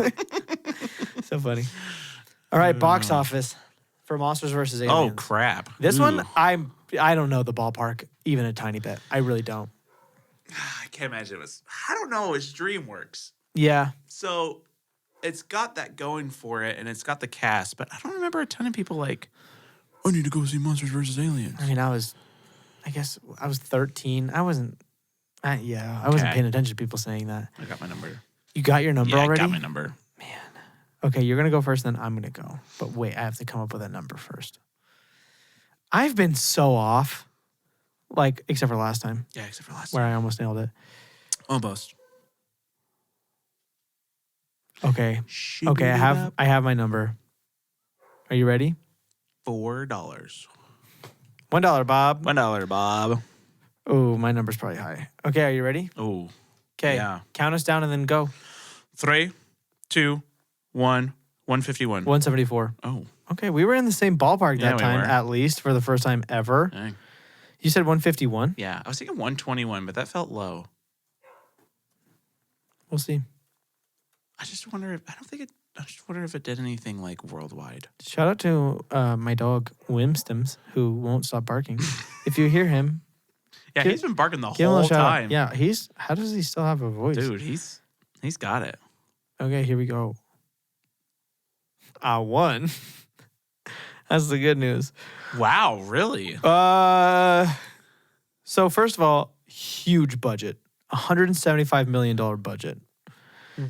So funny. All right, box office for Monsters vs. Aliens. Oh, crap. This Ooh. one, I don't know the ballpark even a tiny bit. I really don't. I can't imagine it was. I don't know. It's DreamWorks. Yeah. So it's got that going for it, and it's got the cast, but I don't remember a ton of people like, I need to go see Monsters vs. Aliens. I mean, I guess I was 13. I wasn't Okay. paying attention to people saying that. I got my number. You got your number Yeah, already? I got my number. Okay, you're going to go first, then I'm going to go. But wait, I have to come up with a number first. I've been so off, like, except for last time Yeah, except for last where time. I almost nailed it. Almost. Okay. Okay, I have my number. Are you ready? $4. $1, Bob. $1, Bob. Oh, my number's probably high. Okay, are you ready? Oh. Okay. Yeah. Count us down and then go. 3, 2, 1, 151. 174. Oh, Okay, we were in the same ballpark Yeah, that we time, were. at least for the first time ever. dang. You said 151? Yeah, I was thinking 121, but that felt low. We'll see. I just wonder if it did anything like worldwide. Shout out to my dog, Wimstems, who won't stop barking. If you hear him, Yeah, Give- he's been barking the give him a whole shout out. time. Yeah, how does he still have a voice? Dude, he's got it. Okay, here we go. I won. That's the good news. Wow, really? So first of all, huge budget. $175 million budget.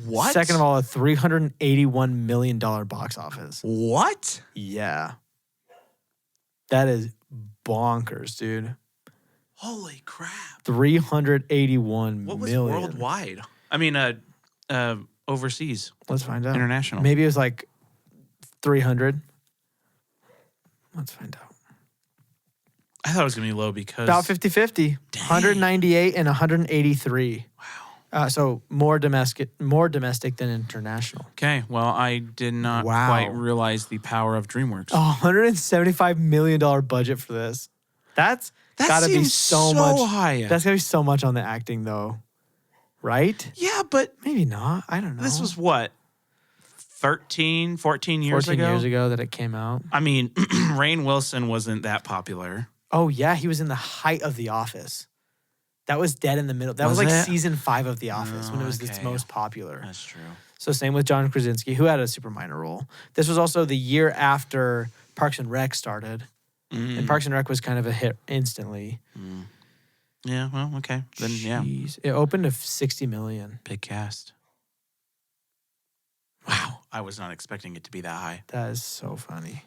What? Second of all, a $381 million box office. what? Yeah. That is bonkers, dude. Holy crap. 381 What was million. worldwide? I mean, overseas, Let's find out. international. Maybe it was like 300. Let's find out. I thought it was going to be low because. About 50-50. 198 and 183. Wow. So more domestic than international. Okay, well, I did not Wow. quite realize the power of DreamWorks. $175 million budget for this. That's that gotta be seems so much. high. That's gotta be so much on the acting though. Right? yeah, but Maybe not. I don't know. this was what? 13, 14 years 14 ago? years ago that it came out. I mean, Rainn Wilson wasn't that popular. Oh yeah, he was in the height of The Office. That was dead in the middle. That was Was like it? season 5 of The Office when it was its okay. most popular. That's true. So same with John Krasinski, who had a super minor role. This was also the year after Parks and Rec started, Mm. and Parks and Rec was kind of a hit instantly. Yeah, well, okay. Then, yeah, Jeez. It opened to 60 million. big cast. Wow. I was not expecting it to be that high. That is so funny.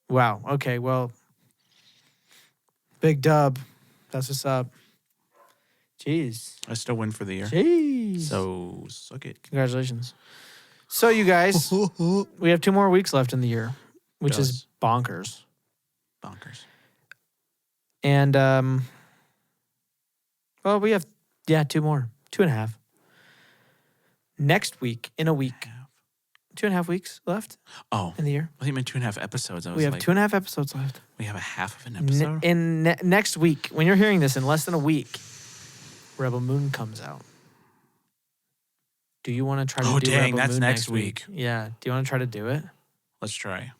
Wow. Okay. Well, big dub. That's what's up. Jeez. I still win for the year. Jeez. So, suck it. Congratulations. So you guys, we have 2 more weeks left in the year, which is Does. bonkers. Bonkers. And well, we have 2 more, 2.5. Next week, in a week, 2.5 weeks left Oh, in the year. I think you meant 2.5 episodes. I was We have like, 2.5 episodes left. we have a half of an episode. Next week, when you're hearing this in less than a week, Rebel Moon comes out. Do you want to try to Oh, do dang, Rebel that's Moon next week. Yeah. Do you want to try to do it? Let's try.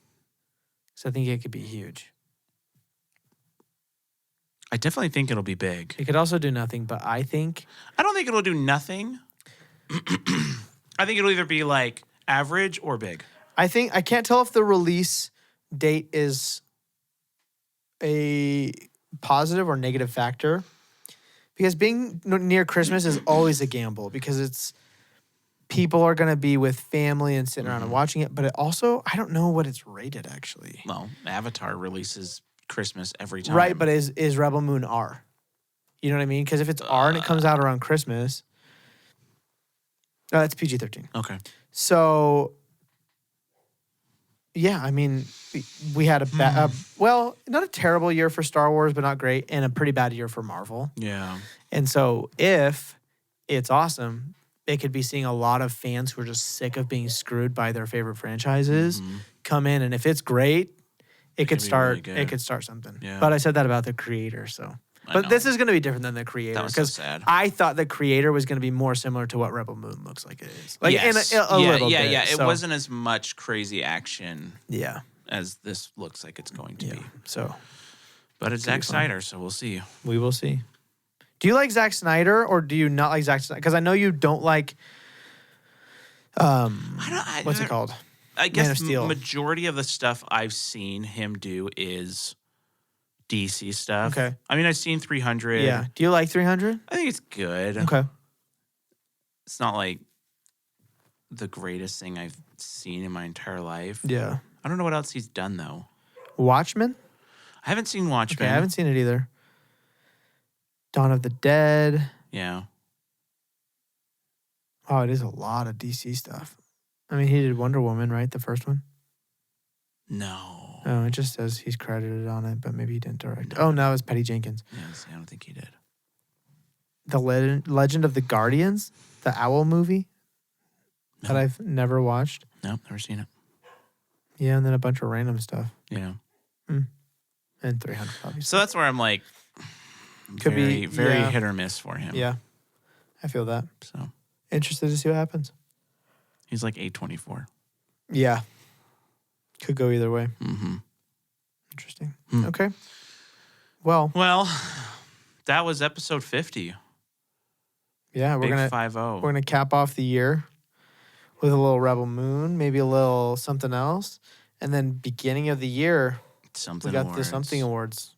Because I think it could be huge. I definitely think it'll be big. It could also do nothing, but I think I don't think it'll do nothing. I think it'll either be like average or big. I can't tell if the release date is a positive or negative factor, because being near Christmas is always a gamble, because it's people are going to be with family and sitting around and watching it, but it also, I don't know what it's rated actually. Well, Avatar releases Christmas every time. Right, but is Rebel Moon R? You know what I mean? Because if it's R and it comes out around Christmas, it's PG-13. Okay. So, yeah, I mean, we had well, not a terrible year for Star Wars, but not great, and a pretty bad year for Marvel. Yeah. And so, if it's awesome, they could be seeing a lot of fans who are just sick of being screwed by their favorite franchises come in, and if it's great, it could be start. really good. It could start something. Yeah. But I said that about the creator, so. I But know. this is going to be different than the creator, That was so because sad. I thought the creator was going to be more similar to what Rebel Moon looks like it is. Like yes. in a little bit. Yeah. It so, wasn't as much crazy action Yeah. as this looks like it's going to Yeah. be. So But it's Could be Zack fun. Snyder, so we'll see. we will see. Do you like Zack Snyder or do you not like Zack Snyder? Because I know you don't like. What's it called? I Man guess of Steel. majority of the stuff I've seen him do is DC stuff. Okay. I mean, I've seen 300. Yeah. Do you like 300? I think it's good. Okay. It's not like the greatest thing I've seen in my entire life. Yeah. I don't know what else he's done though. Watchmen? I haven't seen Watchmen. Okay, I haven't seen it either. Dawn of the Dead. Yeah. Oh, it is a lot of DC stuff. I mean, he did Wonder Woman, right? The first one? No. Oh, it just says he's credited on it, but maybe he didn't direct. Oh, no, it's Patty Jenkins. Yes, I don't think he did. The Legend of the Guardians, the Owl movie that No. I've never watched. No, never seen it. Yeah, and then a bunch of random stuff. Yeah. And 300, obviously. So that's where I'm like, Could very, be, very yeah. hit or miss for him. Yeah, I feel that. So Interested to see what happens. he's like 824. Yeah. Could go either way. Mm-hmm. Interesting. Hmm. Okay. Well, Well, that was episode 50. yeah, we're Big gonna 5-0. we're gonna cap off the year with a little Rebel Moon, maybe a little something else, and then beginning of the year Something we got awards. the Something Awards,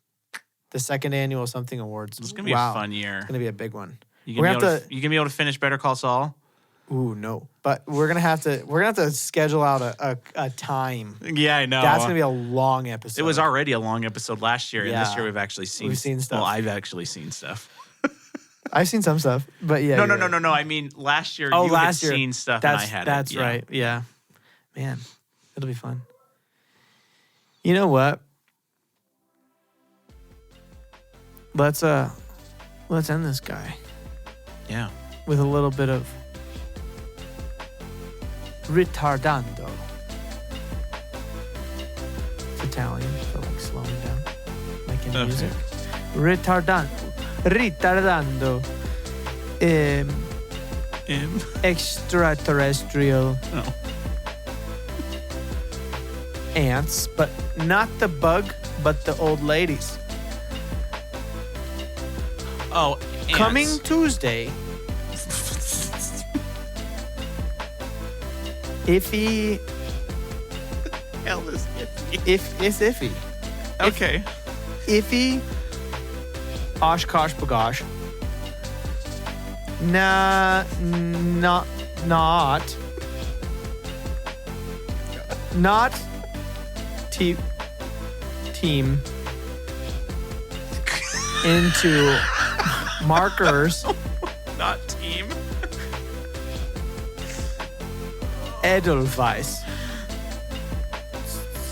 the second annual Something Awards. It's gonna be Wow. a fun year. It's gonna be a big one. You we're gonna, gonna you gonna be able to finish Better Call Saul? Ooh, no, but we're gonna have to schedule out a time. Yeah, I know. That's gonna be a long episode. It was already a long episode last year, and this Yeah. year we've actually seen. We've seen stuff. Well, I've actually seen stuff. I've seen some stuff, but yeah. No. you're right. I mean, last year Oh, you last had year. seen stuff, and I That's had that's it. Yeah. right. Yeah, man, it'll be fun. You know what? Let's end this guy Yeah. with a little bit of ritardando. It's Italian for like slowing down, like in Okay. music. Ritardando. Extraterrestrial Oh. ants, but not the bug, but the old ladies. Oh. Coming ants. Tuesday, iffy, Hell is iffy. if it's iffy, Okay. iffy, Oshkosh bagosh. Nah, not team into markers Not team. Edelweiss.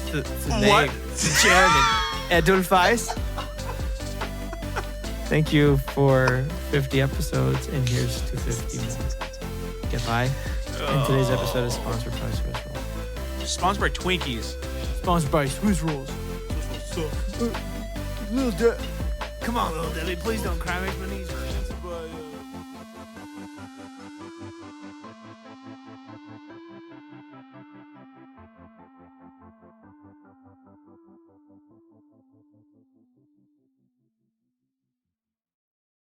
It's the name. What? It's German. Edelweiss. Thank you for 50 episodes, and here's to 50 more. Goodbye. And today's episode is sponsored by Swiss Roll. Sponsored by Twinkies. Sponsored by Swiss Rolls. Little Come on, Little Debbie, please don't cry. Make my knees hurt.